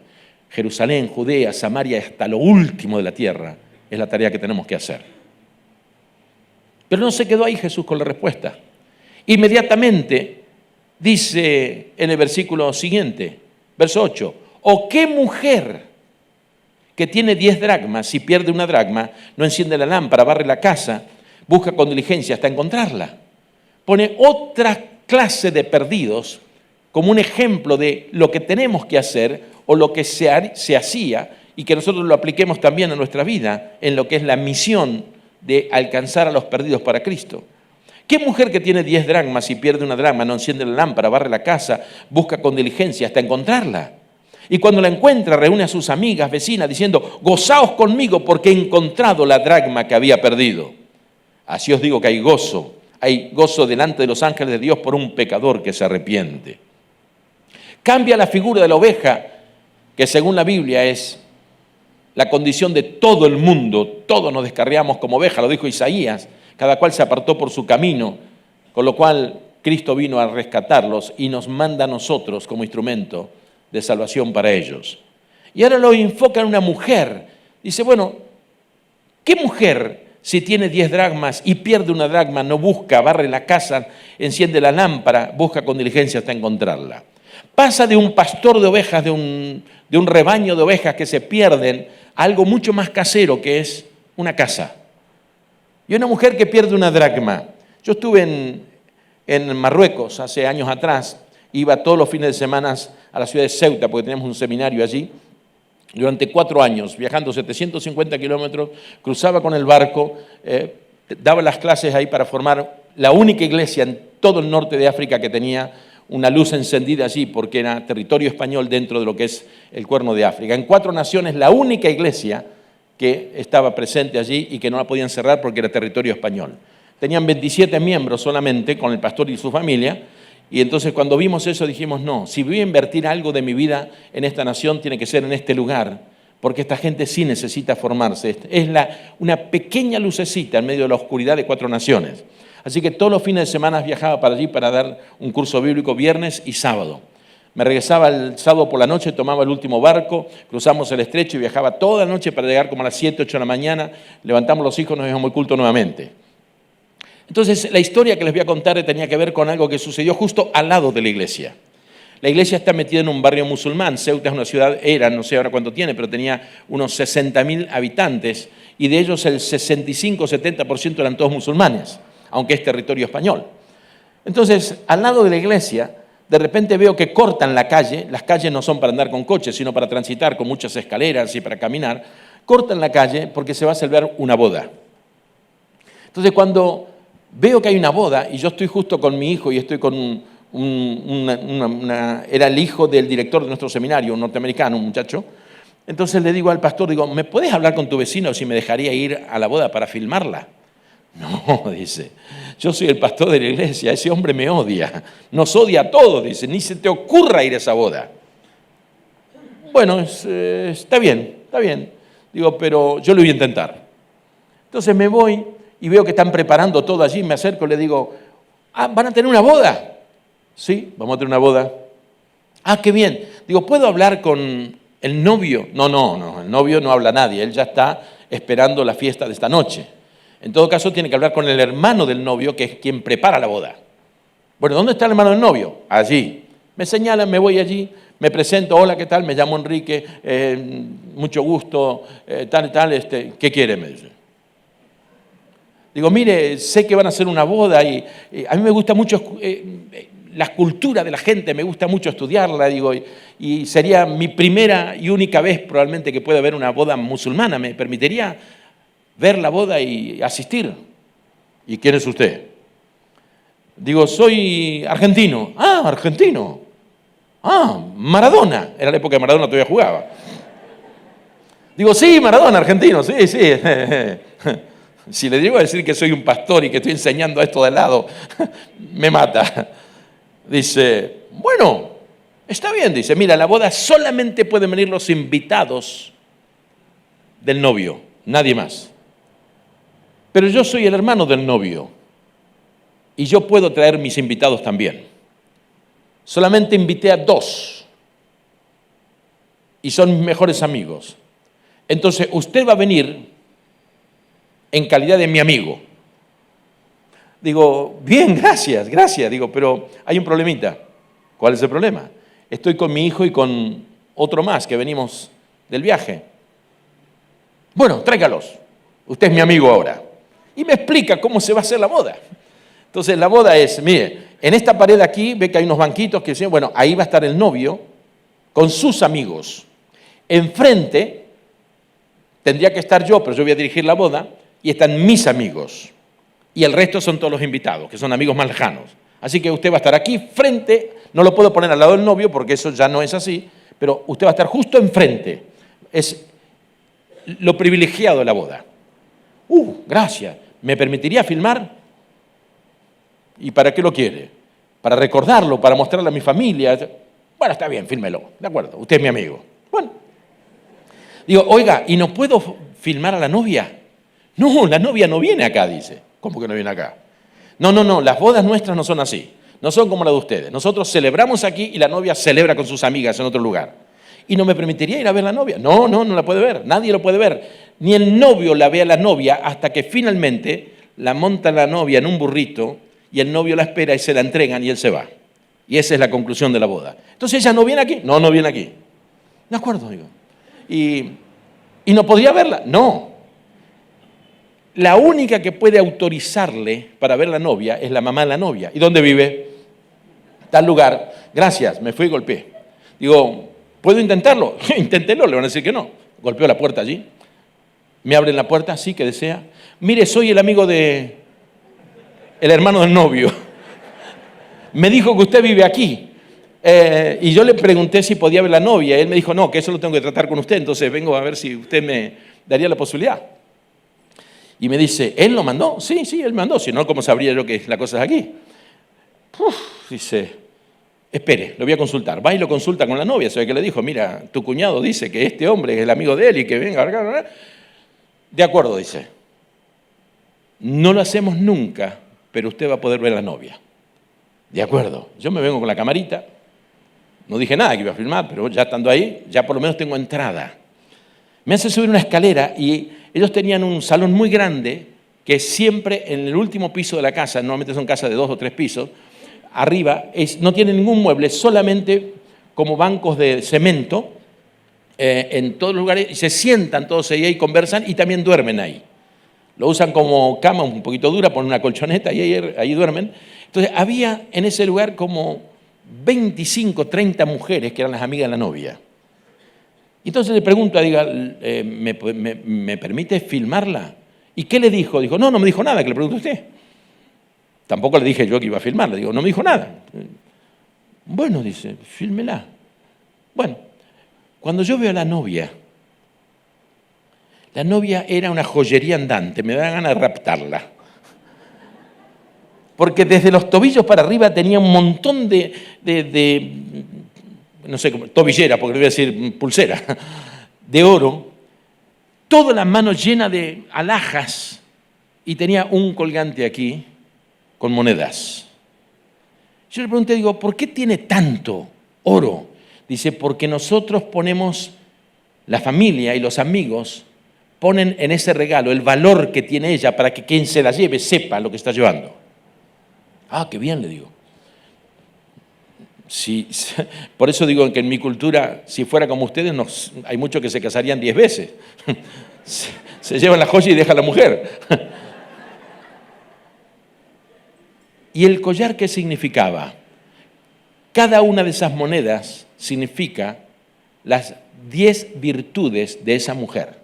Jerusalén, Judea, Samaria, hasta lo último de la tierra, es la tarea que tenemos que hacer. Pero no se quedó ahí Jesús con la respuesta. Inmediatamente dice en el versículo siguiente, verso 8, ¿o qué mujer que tiene 10 dracmas, si pierde una dracma, no enciende la lámpara, barre la casa, busca con diligencia hasta encontrarla? Pone otra clase de perdidos como un ejemplo de lo que tenemos que hacer o lo que se hacía y que nosotros lo apliquemos también en nuestra vida, en lo que es la misión de alcanzar a los perdidos para Cristo. ¿Qué mujer que tiene 10 dracmas y pierde una dracma, no enciende la lámpara, barre la casa, busca con diligencia hasta encontrarla? Y cuando la encuentra, reúne a sus amigas, vecinas, diciendo, gozaos conmigo porque he encontrado la dracma que había perdido. Así os digo que hay gozo delante de los ángeles de Dios por un pecador que se arrepiente. Cambia la figura de la oveja, que según la Biblia es la condición de todo el mundo. Todos nos descarriamos como oveja, lo dijo Isaías, cada cual se apartó por su camino, con lo cual Cristo vino a rescatarlos y nos manda a nosotros como instrumento de salvación para ellos. Y ahora lo enfoca en una mujer. Dice, bueno, ¿qué mujer, si tiene 10 dracmas y pierde una dracma, no busca, barre la casa, enciende la lámpara, busca con diligencia hasta encontrarla? Pasa de un pastor de ovejas, de un rebaño de ovejas que se pierden, a algo mucho más casero, que es una casa. Y una mujer que pierde una dracma. Yo estuve en Marruecos hace años atrás, iba todos los fines de semana a la ciudad de Ceuta, porque teníamos un seminario allí. Durante 4 años, viajando 750 kilómetros, cruzaba con el barco, daba las clases ahí para formar la única iglesia en todo el norte de África que tenía una luz encendida allí, porque era territorio español dentro de lo que es el Cuerno de África. En 4 naciones, la única iglesia que estaba presente allí y que no la podían cerrar porque era territorio español. Tenían 27 miembros solamente, con el pastor y su familia. Y entonces cuando vimos eso dijimos, no, si voy a invertir algo de mi vida en esta nación, tiene que ser en este lugar, porque esta gente sí necesita formarse. Es una pequeña lucecita en medio de la oscuridad de 4 naciones. Así que todos los fines de semana viajaba para allí para dar un curso bíblico viernes y sábado. Me regresaba el sábado por la noche, tomaba el último barco, cruzamos el estrecho y viajaba toda la noche para llegar como a las 7, 8 de la mañana, levantamos los hijos, nos íbamos al culto nuevamente. Entonces, la historia que les voy a contar tenía que ver con algo que sucedió justo al lado de la iglesia. La iglesia está metida en un barrio musulmán. Ceuta es una ciudad, era, no sé ahora cuánto tiene, pero tenía unos 60.000 habitantes y de ellos el 65-70% eran todos musulmanes, aunque es territorio español. Entonces, al lado de la iglesia, de repente veo que cortan la calle. Las calles no son para andar con coches, sino para transitar con muchas escaleras y para caminar. Cortan la calle porque se va a celebrar una boda. Entonces, cuando veo que hay una boda y yo estoy justo con mi hijo y estoy con era el hijo del director de nuestro seminario, un norteamericano, un muchacho. Entonces le digo al pastor, digo, ¿me puedes hablar con tu vecino si me dejaría ir a la boda para filmarla? No, dice, yo soy el pastor de la iglesia, ese hombre me odia, nos odia a todos, dice, ni se te ocurra ir a esa boda. Bueno, está bien, digo, pero yo lo voy a intentar. Entonces me voy y veo que están preparando todo allí, me acerco y le digo, ¿van a tener una boda? Sí, vamos a tener una boda. Qué bien. Digo, ¿puedo hablar con el novio? No, el novio no habla a nadie, él ya está esperando la fiesta de esta noche. En todo caso, tiene que hablar con el hermano del novio, que es quien prepara la boda. Bueno, ¿dónde está el hermano del novio? Allí. Me señalan, me voy allí, me presento, hola, ¿qué tal? Me llamo Enrique, mucho gusto, tal, ¿qué quiere? Me dice. Digo, mire, sé que van a hacer una boda y a mí me gusta mucho la cultura de la gente, me gusta mucho estudiarla, digo, y sería mi primera y única vez probablemente que pueda haber una boda musulmana. ¿Me permitiría ver la boda y asistir? ¿Y quién es usted? Digo, soy argentino. Argentino. Maradona. Era la época que Maradona todavía jugaba. Digo, sí, Maradona, argentino, sí. Si le llego a decir que soy un pastor y que estoy enseñando esto de lado, me mata. Dice, bueno, está bien, dice, mira, la boda solamente pueden venir los invitados del novio, nadie más. Pero yo soy el hermano del novio y yo puedo traer mis invitados también. Solamente invité a 2 y son mis mejores amigos. Entonces, usted va a venir en calidad de mi amigo. Digo, bien, gracias. Digo, pero hay un problemita. ¿Cuál es el problema? Estoy con mi hijo y con otro más que venimos del viaje. Bueno, tráigalos. Usted es mi amigo ahora. Y me explica cómo se va a hacer la boda. Entonces, la boda es, mire, en esta pared aquí, ve que hay unos banquitos que dicen, bueno, ahí va a estar el novio con sus amigos. Enfrente tendría que estar yo, pero yo voy a dirigir la boda, y están mis amigos. Y el resto son todos los invitados, que son amigos más lejanos. Así que usted va a estar aquí frente, no lo puedo poner al lado del novio porque eso ya no es así, pero usted va a estar justo enfrente. Es lo privilegiado de la boda. Gracias. ¿Me permitiría filmar? ¿Y para qué lo quiere? Para recordarlo, para mostrarle a mi familia. Bueno, está bien, fílmelo. De acuerdo, usted es mi amigo. Bueno. Digo, oiga, ¿y no puedo filmar a la novia? No, la novia no viene acá, dice. ¿Cómo que no viene acá? No, las bodas nuestras no son así. No son como las de ustedes. Nosotros celebramos aquí y la novia celebra con sus amigas en otro lugar. ¿Y no me permitiría ir a ver la novia? No la puede ver. Nadie lo puede ver. Ni el novio la ve a la novia hasta que finalmente la monta la novia en un burrito y el novio la espera y se la entregan y él se va. Y esa es la conclusión de la boda. Entonces, ¿ella no viene aquí? No viene aquí. De acuerdo, digo. ¿Y no podría verla? No. La única que puede autorizarle para ver la novia es la mamá de la novia. ¿Y dónde vive? Tal lugar. Gracias, me fui y golpeé. Digo, ¿puedo intentarlo? Inténtelo, le van a decir que no. Golpeo la puerta allí. Me abren la puerta, sí, que desea. Mire, soy el amigo el hermano del novio. Me dijo que usted vive aquí. Y yo le pregunté si podía ver la novia. Él me dijo, no, que eso lo tengo que tratar con usted. Entonces vengo a ver si usted me daría la posibilidad. Y me dice, ¿él lo mandó? Sí, él mandó. Si no, ¿cómo sabría yo que la cosa es aquí? Dice, espere, lo voy a consultar. Va y lo consulta con la novia. ¿Sabe qué le dijo? Mira, tu cuñado dice que este hombre es el amigo de él y que venga. De acuerdo, dice. No lo hacemos nunca, pero usted va a poder ver a la novia. De acuerdo. Yo me vengo con la camarita. No dije nada que iba a filmar, pero ya estando ahí, ya por lo menos tengo entrada. Me hace subir una escalera y ellos tenían un salón muy grande que siempre en el último piso de la casa, normalmente son casas de 2 o 3 pisos, arriba, no tiene ningún mueble, solamente como bancos de cemento en todos los lugares, y se sientan todos ahí y conversan y también duermen ahí. Lo usan como cama un poquito dura, ponen una colchoneta y ahí duermen. Entonces había en ese lugar como 25, 30 mujeres que eran las amigas de la novia. Entonces le pregunto a Diga, ¿me permite filmarla? ¿Y qué le dijo? Dijo, no me dijo nada, que le pregunto a usted. Tampoco le dije yo que iba a filmarla, digo, no me dijo nada. Bueno, dice, fílmela. Bueno, cuando yo veo a la novia era una joyería andante, me da ganas de raptarla. Porque desde los tobillos para arriba tenía un montón de no sé, tobillera, porque le voy a decir pulsera, de oro, toda la mano llena de alhajas y tenía un colgante aquí con monedas. Yo le pregunté, digo, ¿por qué tiene tanto oro? Dice, porque nosotros ponemos, la familia y los amigos ponen en ese regalo el valor que tiene ella para que quien se la lleve sepa lo que está llevando. Ah, qué bien, le digo. Sí, por eso digo que en mi cultura, si fuera como ustedes, hay muchos que se casarían 10 veces. Se llevan la joya y dejan a la mujer. ¿Y el collar qué significaba? Cada una de esas monedas significa las 10 virtudes de esa mujer.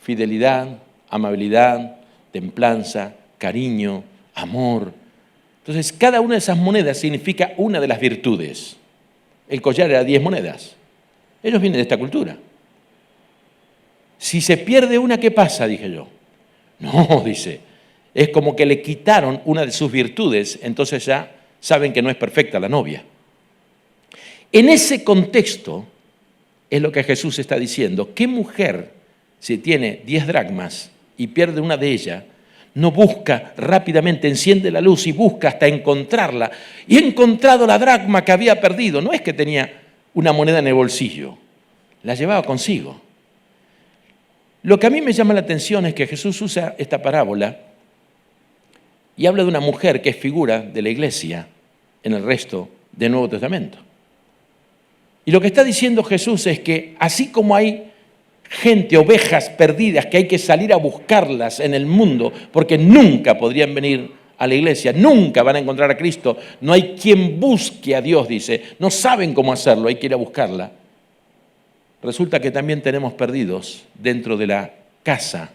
Fidelidad, amabilidad, templanza, cariño, amor. Entonces, cada una de esas monedas significa una de las virtudes. El collar era 10 monedas. Ellos vienen de esta cultura. Si se pierde una, ¿qué pasa? Dije yo. No, dice, es como que le quitaron una de sus virtudes, entonces ya saben que no es perfecta la novia. En ese contexto es lo que Jesús está diciendo. ¿Qué mujer, si tiene 10 dracmas y pierde una de ellas, no busca rápidamente, enciende la luz y busca hasta encontrarla? Y he encontrado la dracma que había perdido. No es que tenía una moneda en el bolsillo, la llevaba consigo. Lo que a mí me llama la atención es que Jesús usa esta parábola y habla de una mujer que es figura de la iglesia en el resto del Nuevo Testamento. Y lo que está diciendo Jesús es que así como hay gente, ovejas perdidas, que hay que salir a buscarlas en el mundo, porque nunca podrían venir a la iglesia, nunca van a encontrar a Cristo, no hay quien busque a Dios, dice, no saben cómo hacerlo, hay que ir a buscarla. Resulta que también tenemos perdidos dentro de la casa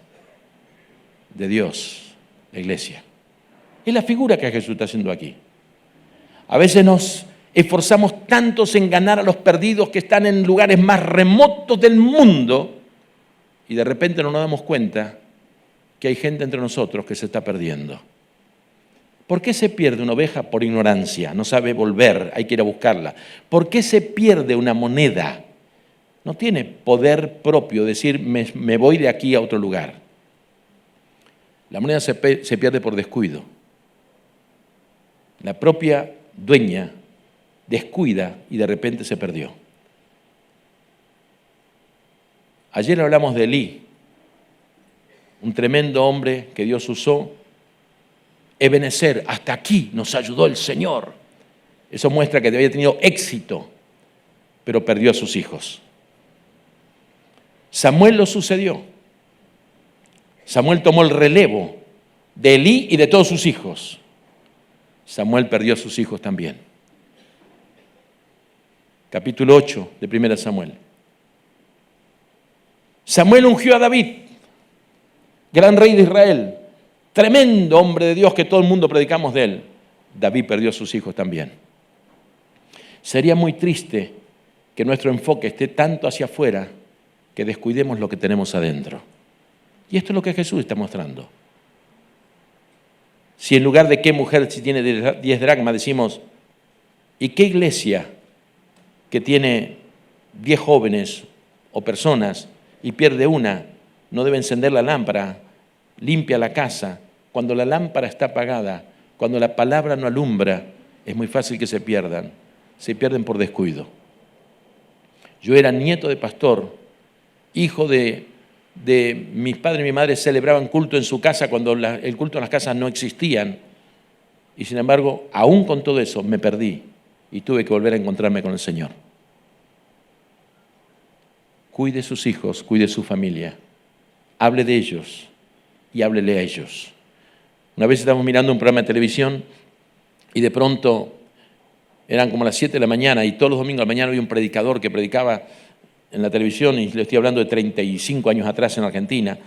de Dios, la iglesia. Es la figura que Jesús está haciendo aquí. A veces nos esforzamos tantos en ganar a los perdidos que están en lugares más remotos del mundo, y de repente no nos damos cuenta que hay gente entre nosotros que se está perdiendo. ¿Por qué se pierde una oveja? Por ignorancia, no sabe volver, hay que ir a buscarla. ¿Por qué se pierde una moneda? No tiene poder propio, decir me voy de aquí a otro lugar. La moneda se pierde por descuido. La propia dueña descuida y de repente se perdió. Ayer hablamos de Elí, un tremendo hombre que Dios usó. Ebenezer, hasta aquí nos ayudó el Señor. Eso muestra que había tenido éxito, pero perdió a sus hijos. Samuel lo sucedió. Samuel tomó el relevo de Elí y de todos sus hijos. Samuel perdió a sus hijos también. Capítulo 8 de 1 Samuel. Samuel ungió a David, gran rey de Israel, tremendo hombre de Dios que todo el mundo predicamos de él. David perdió a sus hijos también. Sería muy triste que nuestro enfoque esté tanto hacia afuera que descuidemos lo que tenemos adentro. Y esto es lo que Jesús está mostrando. Si en lugar de qué mujer si tiene 10 dracmas decimos, ¿y qué iglesia que tiene 10 jóvenes o personas y pierde una, no debe encender la lámpara, limpia la casa? Cuando la lámpara está apagada, cuando la palabra no alumbra, es muy fácil que se pierdan por descuido. Yo era nieto de pastor, hijo de mis padres y mi madre celebraban culto en su casa cuando el culto en las casas no existían. Y sin embargo, aún con todo eso, me perdí y tuve que volver a encontrarme con el Señor. Cuide sus hijos, cuide su familia. Hable de ellos y háblele a ellos. Una vez estábamos mirando un programa de televisión y de pronto eran como las 7 de la mañana y todos los domingos a la mañana había un predicador que predicaba en la televisión, y le estoy hablando de 35 años atrás en Argentina.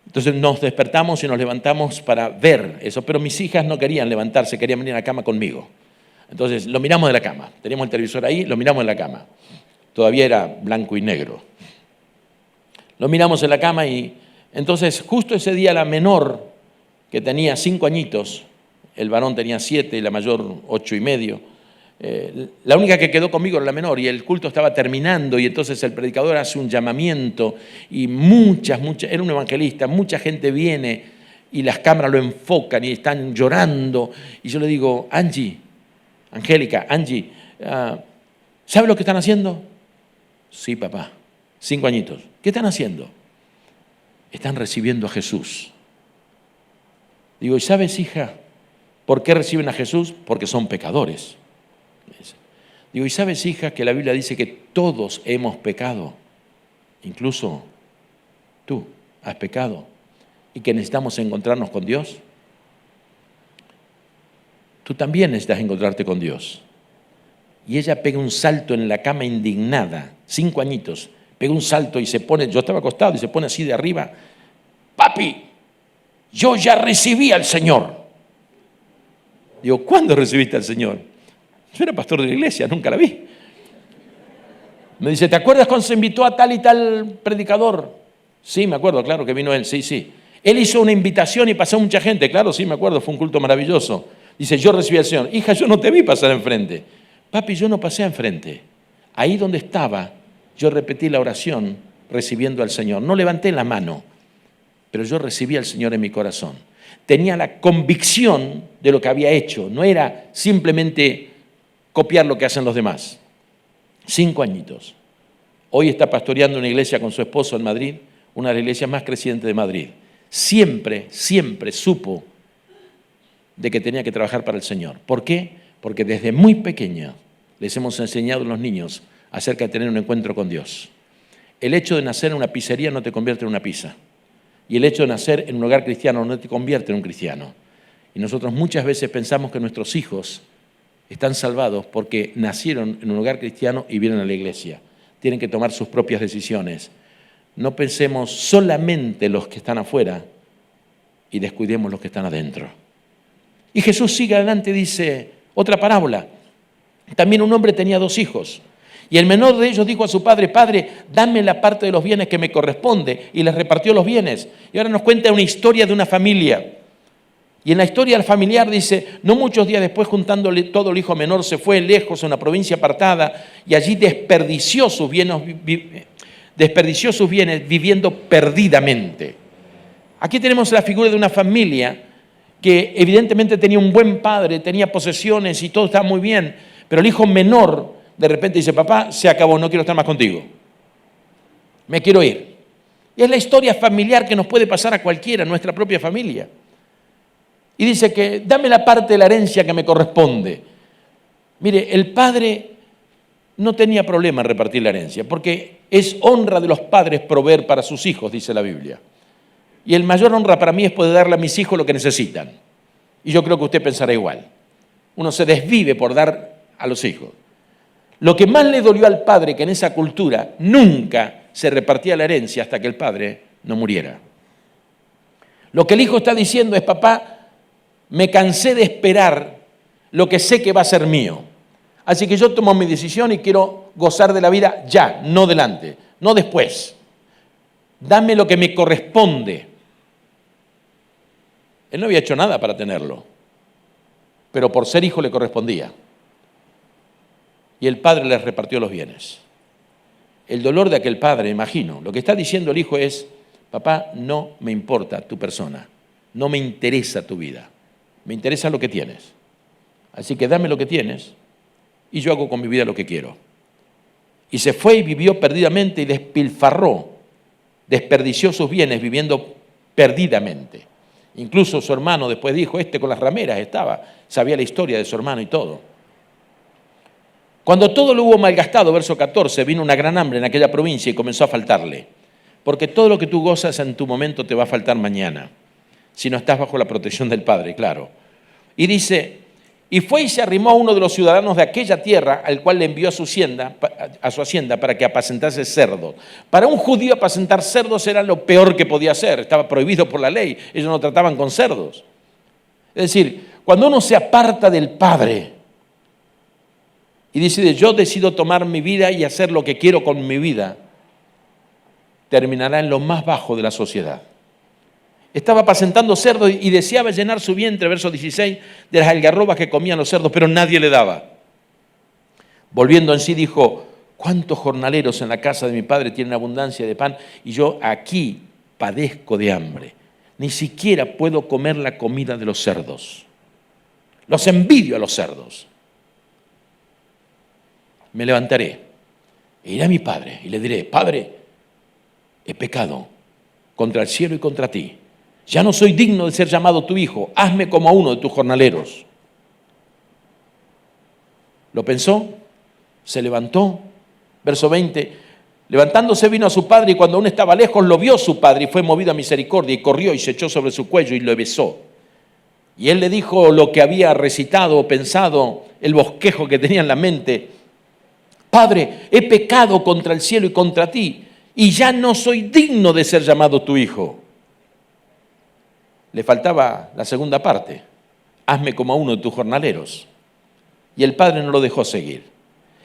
Entonces nos despertamos y nos levantamos para ver eso, pero mis hijas no querían levantarse, querían venir a la cama conmigo. Entonces lo miramos de la cama, teníamos el televisor ahí, lo miramos en la cama. Todavía era blanco y negro. Lo miramos en la cama y entonces justo ese día la menor, que tenía 5 añitos, el varón tenía 7 y la mayor 8 y medio, la única que quedó conmigo era la menor y el culto estaba terminando y entonces el predicador hace un llamamiento y era un evangelista, mucha gente viene y las cámaras lo enfocan y están llorando y yo le digo, Angélica, ¿sabe lo que están haciendo? Sí, papá, 5 añitos. ¿Qué están haciendo? Están recibiendo a Jesús. Digo, ¿y sabes, hija, por qué reciben a Jesús? Porque son pecadores. Digo, ¿y sabes, hija, que la Biblia dice que todos hemos pecado? Incluso tú has pecado y que necesitamos encontrarnos con Dios. Tú también necesitas encontrarte con Dios. Y ella pega un salto en la cama indignada, 5 añitos, pega un salto y se pone, yo estaba acostado y se pone así de arriba, papi, yo ya recibí al Señor. Digo, ¿cuándo recibiste al Señor? Yo era pastor de la iglesia, nunca la vi. Me dice, ¿te acuerdas cuando se invitó a tal y tal predicador? Sí, me acuerdo, claro que vino él, sí. Él hizo una invitación y pasó mucha gente, claro, sí, me acuerdo, fue un culto maravilloso. Dice, yo recibí al Señor. Hija, yo no te vi pasar enfrente. Papi, yo no pasé enfrente. Ahí donde estaba, yo repetí la oración recibiendo al Señor. No levanté la mano, pero yo recibí al Señor en mi corazón. Tenía la convicción de lo que había hecho. No era simplemente copiar lo que hacen los demás. 5 añitos. Hoy está pastoreando una iglesia con su esposo en Madrid, una de las iglesias más crecientes de Madrid. Siempre supo de que tenía que trabajar para el Señor. ¿Por qué? Porque desde muy pequeña les hemos enseñado a los niños acerca de tener un encuentro con Dios. El hecho de nacer en una pizzería no te convierte en una pizza. Y el hecho de nacer en un hogar cristiano no te convierte en un cristiano. Y nosotros muchas veces pensamos que nuestros hijos están salvados porque nacieron en un hogar cristiano y vienen a la iglesia. Tienen que tomar sus propias decisiones. No pensemos solamente los que están afuera y descuidemos los que están adentro. Y Jesús sigue adelante y dice, otra parábola. También un hombre tenía 2 hijos. Y el menor de ellos dijo a su padre, Padre, dame la parte de los bienes que me corresponde. Y les repartió los bienes. Y ahora nos cuenta una historia de una familia. Y en la historia familiar dice, no muchos días después, juntándole todo, el hijo menor se fue lejos a una provincia apartada y allí desperdició sus bienes viviendo perdidamente. Aquí tenemos la figura de una familia que evidentemente tenía un buen padre, tenía posesiones y todo estaba muy bien, pero el hijo menor de repente dice, papá, se acabó, no quiero estar más contigo, me quiero ir. Y es la historia familiar que nos puede pasar a cualquiera, nuestra propia familia. Y dice que dame la parte de la herencia que me corresponde. Mire, el padre no tenía problema en repartir la herencia, porque es honra de los padres proveer para sus hijos, dice la Biblia. Y el mayor honra para mí es poder darle a mis hijos lo que necesitan. Y yo creo que usted pensará igual. Uno se desvive por dar a los hijos. Lo que más le dolió al padre, que en esa cultura nunca se repartía la herencia hasta que el padre no muriera. Lo que el hijo está diciendo es, papá, me cansé de esperar lo que sé que va a ser mío. Así que yo tomo mi decisión y quiero gozar de la vida ya, no delante, no después. Dame lo que me corresponde. Él no había hecho nada para tenerlo, pero por ser hijo le correspondía. Y el padre les repartió los bienes. El dolor de aquel padre, imagino, lo que está diciendo el hijo es, papá, no me importa tu persona, no me interesa tu vida. Me interesa lo que tienes. Así que dame lo que tienes y yo hago con mi vida lo que quiero. Y se fue y vivió perdidamente y desperdició sus bienes viviendo perdidamente. Incluso su hermano después dijo, con las rameras estaba, sabía la historia de su hermano y todo. Cuando todo lo hubo malgastado, verso 14, vino una gran hambre en aquella provincia y comenzó a faltarle. Porque todo lo que tú gozas en tu momento te va a faltar mañana, si no estás bajo la protección del Padre, claro. Y dice, y fue y se arrimó a uno de los ciudadanos de aquella tierra, al cual le envió a su hacienda para que apacentase cerdos. Para un judío apacentar cerdos era lo peor que podía hacer, estaba prohibido por la ley, ellos no trataban con cerdos. Es decir, cuando uno se aparta del Padre y decide, yo decido tomar mi vida y hacer lo que quiero con mi vida, terminará en lo más bajo de la sociedad. Estaba apacentando cerdos y deseaba llenar su vientre, verso 16, de las algarrobas que comían los cerdos, pero nadie le daba. Volviendo en sí dijo, ¿cuántos jornaleros en la casa de mi padre tienen abundancia de pan y yo aquí padezco de hambre? Ni siquiera puedo comer la comida de los cerdos. Los envidio a los cerdos. Me levantaré, e iré a mi padre y le diré, Padre, he pecado contra el cielo y contra ti. Ya no soy digno de ser llamado tu hijo, hazme como a uno de tus jornaleros. Lo pensó, se levantó, verso 20, levantándose vino a su padre y cuando aún estaba lejos lo vio su padre y fue movido a misericordia y corrió y se echó sobre su cuello y lo besó. Y él le dijo lo que había recitado o pensado, el bosquejo que tenía en la mente, Padre, he pecado contra el cielo y contra ti y ya no soy digno de ser llamado tu hijo. Le faltaba la segunda parte, hazme como a uno de tus jornaleros. Y el padre no lo dejó seguir.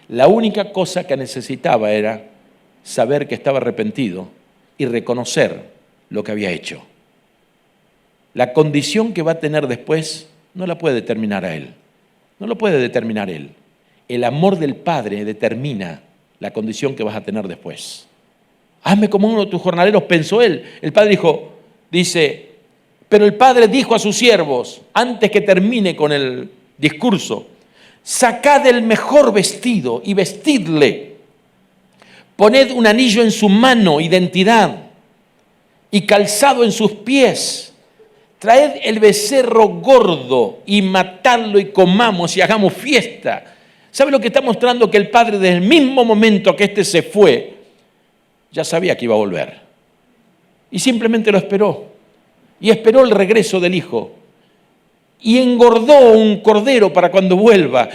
La única cosa que necesitaba era saber que estaba arrepentido y reconocer lo que había hecho. La condición que va a tener después no la puede determinar a él, no lo puede determinar él. El amor del Padre determina la condición que vas a tener después. Hazme como uno de tus jornaleros, pensó él. El padre dice, pero el padre dijo a sus siervos, antes que termine con el discurso, sacad el mejor vestido y vestidle. Poned un anillo en su mano, identidad, y calzado en sus pies. Traed el becerro gordo y matadlo y comamos y hagamos fiesta. ¿Sabe lo que está mostrando? Que el padre desde el mismo momento que este se fue, ya sabía que iba a volver. Y simplemente lo esperó. Y esperó el regreso del hijo. Y engordó un cordero para cuando vuelva.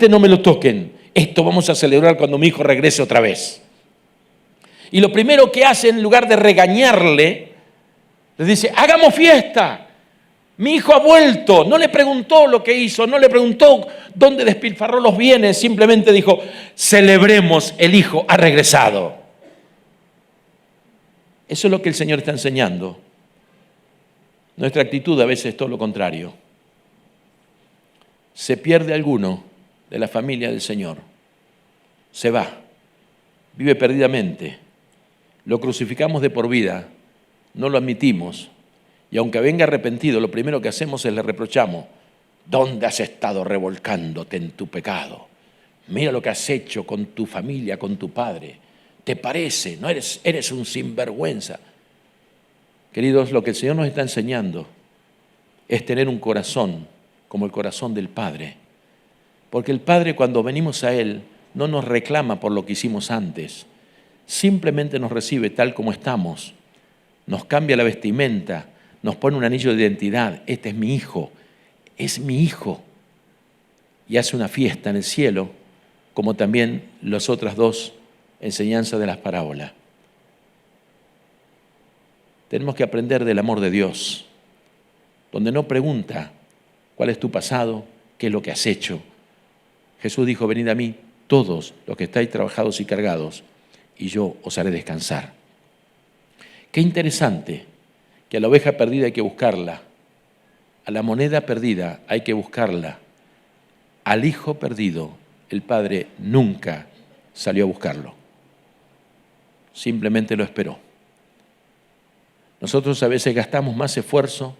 No me lo toquen. Esto vamos a celebrar cuando mi hijo regrese otra vez. Y lo primero que hace, en lugar de regañarle, les dice, hagamos fiesta. Mi hijo ha vuelto. No le preguntó lo que hizo, no le preguntó dónde despilfarró los bienes. Simplemente dijo, celebremos, el hijo ha regresado. Eso es lo que el Señor está enseñando. Nuestra actitud a veces es todo lo contrario. Se pierde alguno de la familia del Señor. Se va. Vive perdidamente. Lo crucificamos de por vida. No lo admitimos. Y aunque venga arrepentido, lo primero que hacemos es le reprochamos. ¿Dónde has estado revolcándote en tu pecado? Mira lo que has hecho con tu familia, con tu padre. ¿Te parece? No eres un sinvergüenza. Queridos, lo que el Señor nos está enseñando es tener un corazón como el corazón del Padre. Porque el Padre, cuando venimos a Él, no nos reclama por lo que hicimos antes. Simplemente nos recibe tal como estamos. Nos cambia la vestimenta, nos pone un anillo de identidad. Este es mi hijo, es mi hijo. Y hace una fiesta en el cielo, como también las otras dos enseñanzas de las parábolas. Tenemos que aprender del amor de Dios, donde no pregunta cuál es tu pasado, qué es lo que has hecho. Jesús dijo, venid a mí todos los que estáis trabajados y cargados, y yo os haré descansar. Qué interesante que a la oveja perdida hay que buscarla, a la moneda perdida hay que buscarla, al hijo perdido el padre nunca salió a buscarlo, simplemente lo esperó. Nosotros a veces gastamos más esfuerzo,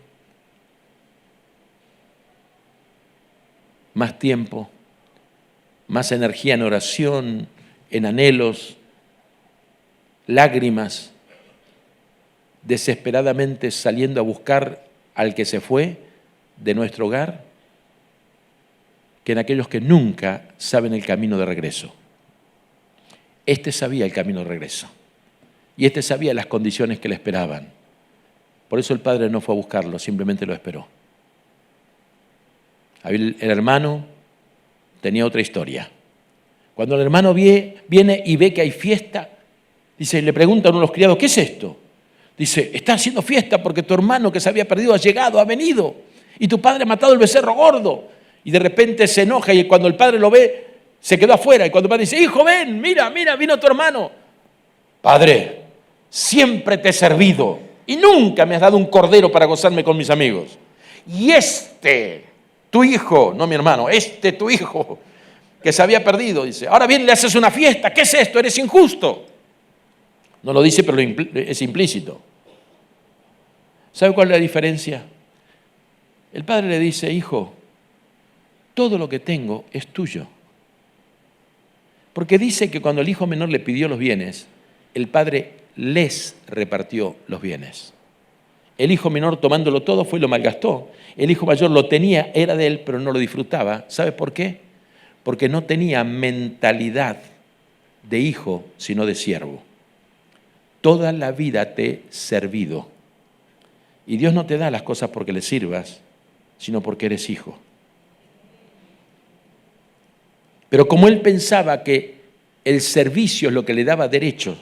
más tiempo, más energía en oración, en anhelos, lágrimas, desesperadamente saliendo a buscar al que se fue de nuestro hogar que en aquellos que nunca saben el camino de regreso. Este sabía el camino de regreso y este sabía las condiciones que le esperaban. Por eso el padre no fue a buscarlo, simplemente lo esperó. El hermano tenía otra historia. Cuando el hermano viene y ve que hay fiesta, dice, le pregunta a uno de los criados, ¿qué es esto? Dice, está haciendo fiesta porque tu hermano que se había perdido ha llegado, ha venido, y tu padre ha matado el becerro gordo. Y de repente se enoja y cuando el padre lo ve, se quedó afuera. Y cuando el padre dice, hijo, ven, mira, vino tu hermano. Padre, siempre te he servido y nunca me has dado un cordero para gozarme con mis amigos. Y tu hijo, no mi hermano, tu hijo, que se había perdido, dice, ahora bien le haces una fiesta, ¿qué es esto? Eres injusto. No lo dice, pero es implícito. ¿Sabe cuál es la diferencia? El padre le dice, hijo, todo lo que tengo es tuyo. Porque dice que cuando el hijo menor le pidió los bienes, el padre les repartió los bienes. El hijo menor tomándolo todo fue y lo malgastó. El hijo mayor lo tenía, era de él, pero no lo disfrutaba. ¿Sabe por qué? Porque no tenía mentalidad de hijo, sino de siervo. Toda la vida te he servido. Y Dios no te da las cosas porque le sirvas, sino porque eres hijo. Pero como él pensaba que el servicio es lo que le daba derechos,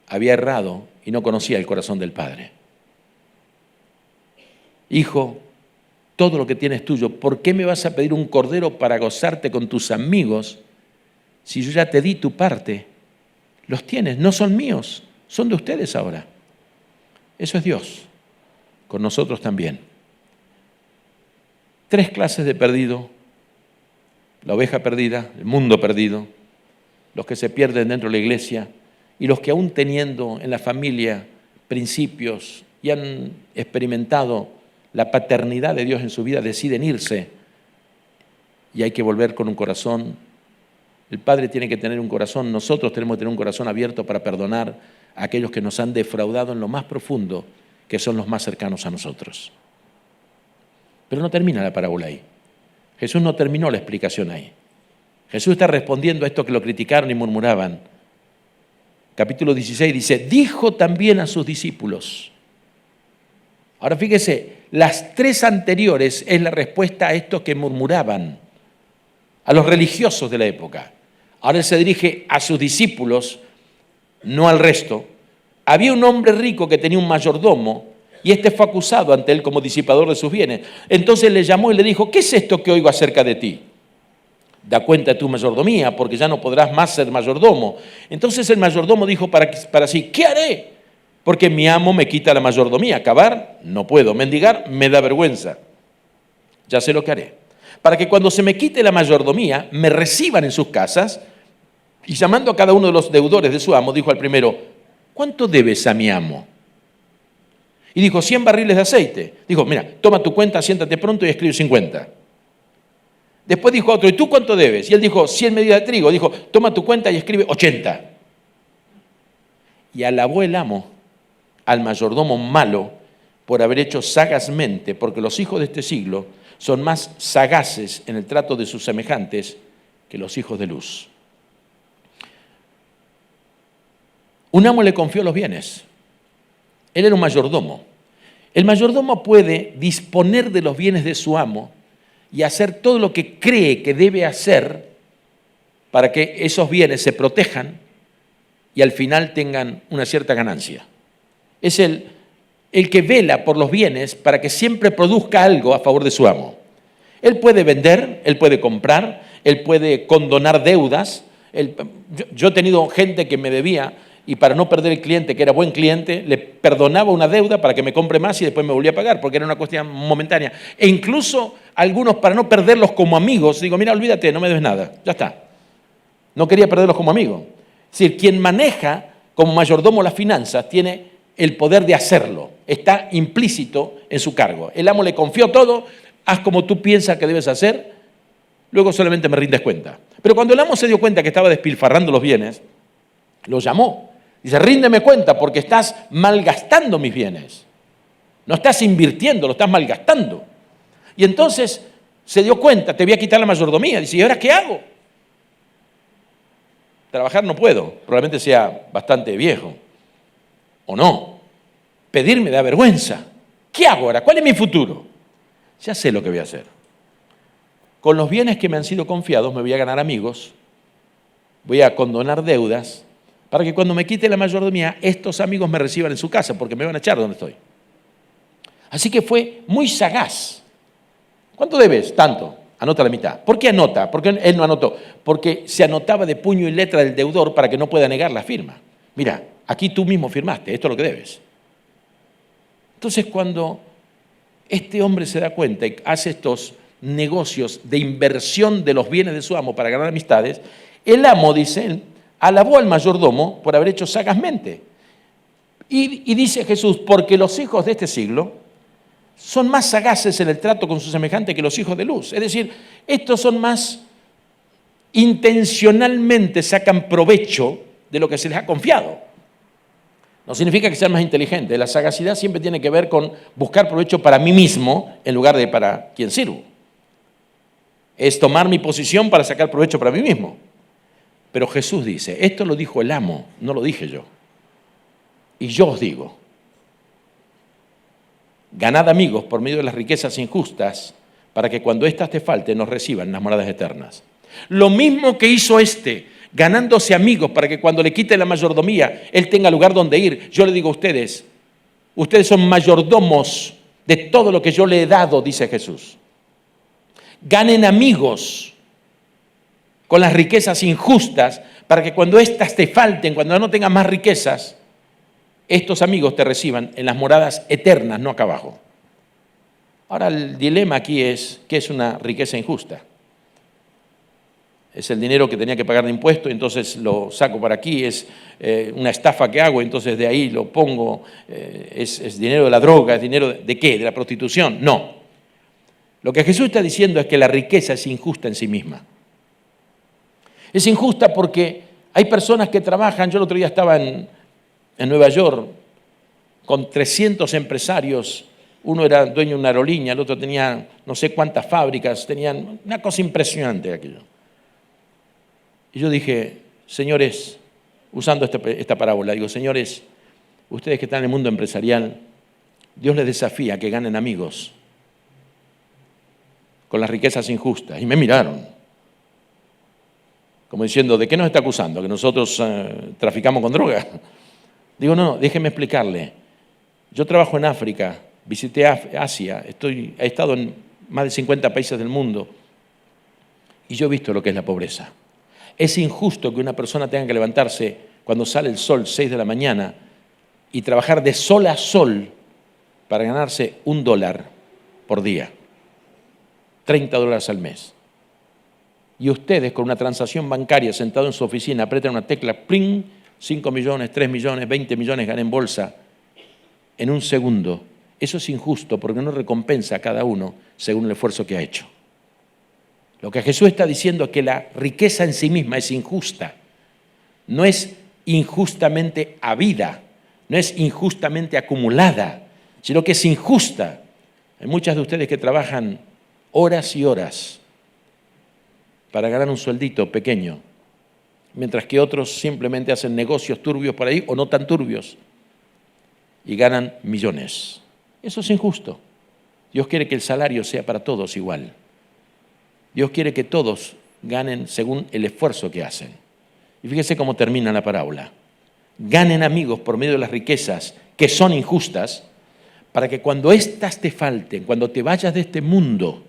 había errado y no conocía el corazón del Padre. Hijo, todo lo que tienes tuyo, ¿por qué me vas a pedir un cordero para gozarte con tus amigos si yo ya te di tu parte? Los tienes, no son míos, son de ustedes ahora. Eso es Dios, con nosotros también. 3 clases de perdido: la oveja perdida, el mundo perdido, los que se pierden dentro de la iglesia y los que aún teniendo en la familia principios y han experimentado la paternidad de Dios en su vida, deciden irse y hay que volver con un corazón. El Padre tiene que tener un corazón, nosotros tenemos que tener un corazón abierto para perdonar a aquellos que nos han defraudado en lo más profundo, que son los más cercanos a nosotros. Pero no termina la parábola ahí. Jesús no terminó la explicación ahí. Jesús está respondiendo a estos que lo criticaron y murmuraban. Capítulo 16 dice, dijo también a sus discípulos. Ahora fíjese, las 3 anteriores es la respuesta a estos que murmuraban, a los religiosos de la época. Ahora él se dirige a sus discípulos, no al resto. Había un hombre rico que tenía un mayordomo y este fue acusado ante él como disipador de sus bienes. Entonces le llamó y le dijo, ¿qué es esto que oigo acerca de ti? Da cuenta de tu mayordomía, porque ya no podrás más ser mayordomo. Entonces el mayordomo dijo para sí, ¿qué haré? Porque mi amo me quita la mayordomía. Acabar, no puedo. Mendigar, me da vergüenza. Ya sé lo que haré. Para que cuando se me quite la mayordomía, me reciban en sus casas. Y llamando a cada uno de los deudores de su amo, dijo al primero, ¿cuánto debes a mi amo? Y dijo, 100 barriles de aceite. Dijo, mira, toma tu cuenta, siéntate pronto y escribe 50. Después dijo a otro, ¿y tú cuánto debes? Y él dijo, 100 medidas de trigo. Dijo, toma tu cuenta y escribe 80. Y alabó el amo al mayordomo malo por haber hecho sagazmente, porque los hijos de este siglo son más sagaces en el trato de sus semejantes que los hijos de luz. Un amo le confió los bienes. Él era un mayordomo. El mayordomo puede disponer de los bienes de su amo y hacer todo lo que cree que debe hacer para que esos bienes se protejan y al final tengan una cierta ganancia. Es el que vela por los bienes para que siempre produzca algo a favor de su amo. Él puede vender, él puede comprar, él puede condonar deudas. Yo he tenido gente que me debía y para no perder el cliente, que era buen cliente, le perdonaba una deuda para que me compre más y después me volvía a pagar, porque era una cuestión momentánea. E incluso algunos, para no perderlos como amigos, digo, mira, olvídate, no me debes nada, ya está. No quería perderlos como amigos. Es decir, quien maneja como mayordomo las finanzas tiene el poder de hacerlo. Está implícito en su cargo. El amo le confió todo, haz como tú piensas que debes hacer, luego solamente me rindes cuenta. Pero cuando el amo se dio cuenta que estaba despilfarrando los bienes, lo llamó. Dice, ríndeme cuenta porque estás malgastando mis bienes. No estás invirtiendo, lo estás malgastando. Y entonces se dio cuenta, te voy a quitar la mayordomía. Dice, ¿y ahora qué hago? Trabajar no puedo, probablemente sea bastante viejo. ¿O no? Pedir me da vergüenza. ¿Qué hago ahora? ¿Cuál es mi futuro? Ya sé lo que voy a hacer. Con los bienes que me han sido confiados me voy a ganar amigos, voy a condonar deudas, para que cuando me quite la mayordomía, estos amigos me reciban en su casa, porque me van a echar donde estoy. Así que fue muy sagaz. ¿Cuánto debes? Tanto. Anota la mitad. ¿Por qué anota? ¿Por qué él no anotó? Porque se anotaba de puño y letra del deudor para que no pueda negar la firma. Mira, aquí tú mismo firmaste, esto es lo que debes. Entonces, cuando este hombre se da cuenta y hace estos negocios de inversión de los bienes de su amo para ganar amistades, el amo, dice, alabó al mayordomo por haber hecho sagazmente. Y dice Jesús, porque los hijos de este siglo son más sagaces en el trato con su semejante que los hijos de luz. Es decir, estos son más intencionalmente sacan provecho de lo que se les ha confiado. No significa que sean más inteligentes. La sagacidad siempre tiene que ver con buscar provecho para mí mismo en lugar de para quien sirvo. Es tomar mi posición para sacar provecho para mí mismo. Pero Jesús dice, esto lo dijo el amo, no lo dije yo. Y yo os digo, ganad amigos por medio de las riquezas injustas, para que cuando éstas te falten nos reciban las moradas eternas. Lo mismo que hizo ganándose amigos para que cuando le quite la mayordomía, él tenga lugar donde ir. Yo le digo a ustedes, ustedes son mayordomos de todo lo que yo le he dado, dice Jesús. Ganen amigos con las riquezas injustas, para que cuando éstas te falten, cuando no tengas más riquezas, estos amigos te reciban en las moradas eternas, no acá abajo. Ahora, el dilema aquí es, ¿qué es una riqueza injusta? Es el dinero que tenía que pagar de impuesto, entonces lo saco para aquí, es una estafa que hago, entonces de ahí lo pongo, es dinero de la droga, es dinero de qué, de la prostitución. No. Lo que Jesús está diciendo es que la riqueza es injusta en sí misma. Es injusta porque hay personas que trabajan, yo el otro día estaba en Nueva York con 300 empresarios, uno era dueño de una aerolínea, el otro tenía no sé cuántas fábricas, tenían una cosa impresionante aquello. Y yo dije, señores, usando esta parábola, digo, señores, ustedes que están en el mundo empresarial, Dios les desafía a que ganen amigos con las riquezas injustas. Y me miraron, como diciendo, ¿de qué nos está acusando? ¿Que nosotros traficamos con droga? Digo, no, déjeme explicarle. Yo trabajo en África, visité Asia, he estado en más de 50 países del mundo y yo he visto lo que es la pobreza. Es injusto que una persona tenga que levantarse cuando sale el sol, 6 de la mañana, y trabajar de sol a sol para ganarse $1 por día, $30 al mes. Y ustedes con una transacción bancaria sentado en su oficina apretan una tecla, ¡pling!, 5 millones, 3 millones, 20 millones ganan en bolsa en un segundo. Eso es injusto porque no recompensa a cada uno según el esfuerzo que ha hecho. Lo que Jesús está diciendo es que la riqueza en sí misma es injusta. No es injustamente habida, no es injustamente acumulada, sino que es injusta. Hay muchas de ustedes que trabajan horas y horas para ganar un sueldito pequeño, mientras que otros simplemente hacen negocios turbios por ahí o no tan turbios y ganan millones. Eso es injusto. Dios quiere que el salario sea para todos igual. Dios quiere que todos ganen según el esfuerzo que hacen. Y fíjese cómo termina la parábola. Ganen amigos por medio de las riquezas que son injustas, para que cuando éstas te falten, cuando te vayas de este mundo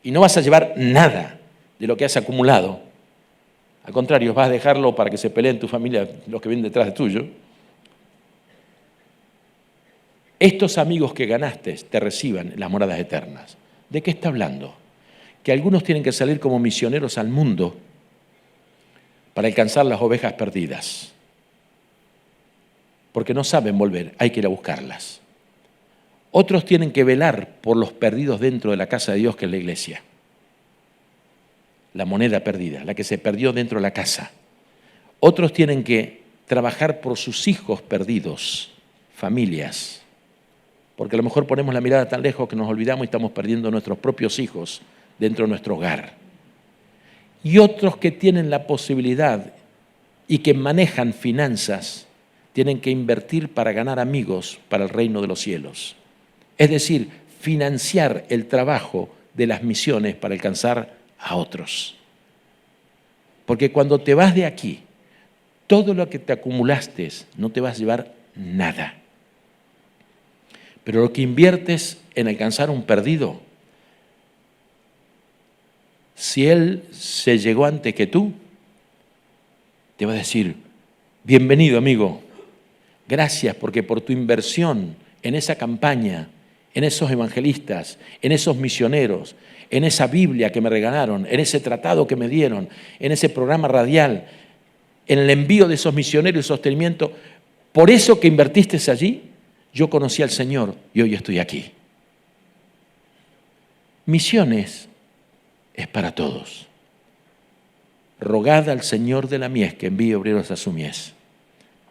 y no vas a llevar nada de lo que has acumulado, al contrario, vas a dejarlo para que se peleen tu familia, los que vienen detrás de tuyo. Estos amigos que ganaste te reciban las moradas eternas. ¿De qué está hablando? Que algunos tienen que salir como misioneros al mundo para alcanzar las ovejas perdidas. Porque no saben volver, hay que ir a buscarlas. Otros tienen que velar por los perdidos dentro de la casa de Dios, que es la iglesia. La moneda perdida, la que se perdió dentro de la casa. Otros tienen que trabajar por sus hijos perdidos, familias. porque a lo mejor ponemos la mirada tan lejos que nos olvidamos y estamos perdiendo a nuestros propios hijos dentro de nuestro hogar. Y otros que tienen la posibilidad y que manejan finanzas, tienen que invertir para ganar amigos para el reino de los cielos. Es decir, financiar el trabajo de las misiones para alcanzar a otros. Porque cuando te vas de aquí, todo lo que te acumulaste no te vas a llevar nada. Pero lo que inviertes en alcanzar un perdido, si él se llegó antes que tú, te va a decir, bienvenido amigo, gracias porque por tu inversión en esa campaña, en esos evangelistas, en esos misioneros, en esa Biblia que me regalaron, en ese tratado que me dieron, en ese programa radial, en el envío de esos misioneros y sostenimiento, por eso que invertiste allí, yo conocí al Señor y hoy estoy aquí. Misiones es para todos. Rogad al Señor de la mies que envíe obreros a su mies.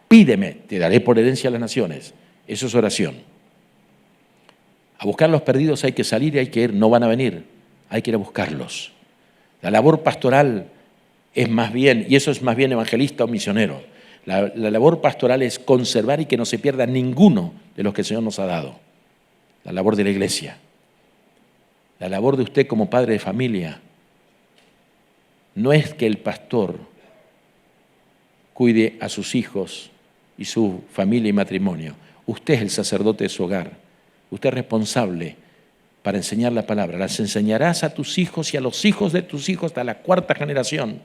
Pídeme, te daré por herencia a las naciones. Eso es oración. A buscar los perdidos hay que salir y hay que ir, no van a venir, hay que ir a buscarlos. La labor pastoral es más bien, y eso es más bien evangelista o misionero, la labor pastoral es conservar y que no se pierda ninguno de los que el Señor nos ha dado. La labor de la iglesia. La labor de usted como padre de familia no es que el pastor cuide a sus hijos y su familia y matrimonio. Usted es el sacerdote de su hogar. Usted es responsable para enseñar la palabra. Las enseñarás a tus hijos y a los hijos de tus hijos hasta la 4ª generación.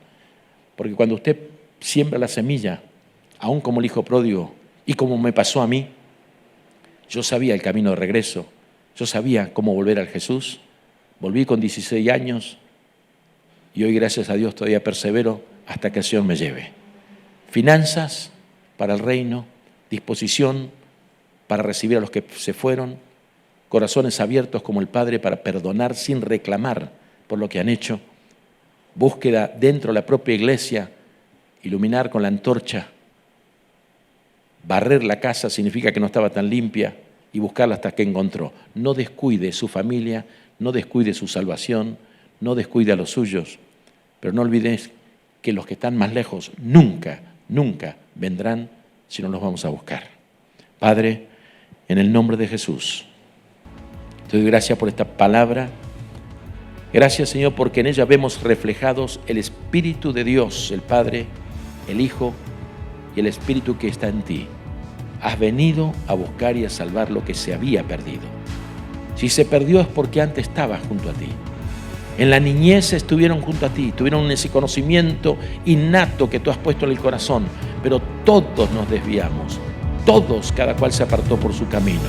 Porque cuando usted siembra la semilla, aún como el hijo pródigo, y como me pasó a mí, yo sabía el camino de regreso, yo sabía cómo volver al Jesús. Volví con 16 años y hoy, gracias a Dios, todavía persevero hasta que el Señor me lleve. Finanzas para el reino, disposición para recibir a los que se fueron, corazones abiertos como el Padre para perdonar sin reclamar por lo que han hecho, búsqueda dentro de la propia iglesia, iluminar con la antorcha, barrer la casa significa que no estaba tan limpia y buscarla hasta que encontró. No descuide su familia, no descuide su salvación, no descuide a los suyos, pero no olvides que los que están más lejos nunca, nunca vendrán si no los vamos a buscar. Padre, en el nombre de Jesús, te doy gracias por esta palabra. Gracias, Señor, porque en ella vemos reflejados el Espíritu de Dios, el Padre, el Hijo y el Espíritu que está en ti. Has venido a buscar y a salvar lo que se había perdido. Si se perdió es porque antes estaba junto a ti. En la niñez estuvieron junto a ti, tuvieron ese conocimiento innato que tú has puesto en el corazón, pero todos nos desviamos, todos, cada cual se apartó por su camino.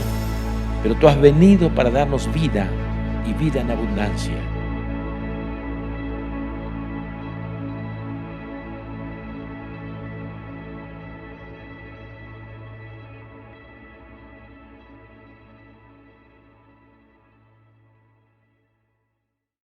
Pero tú has venido para darnos vida y vida en abundancia.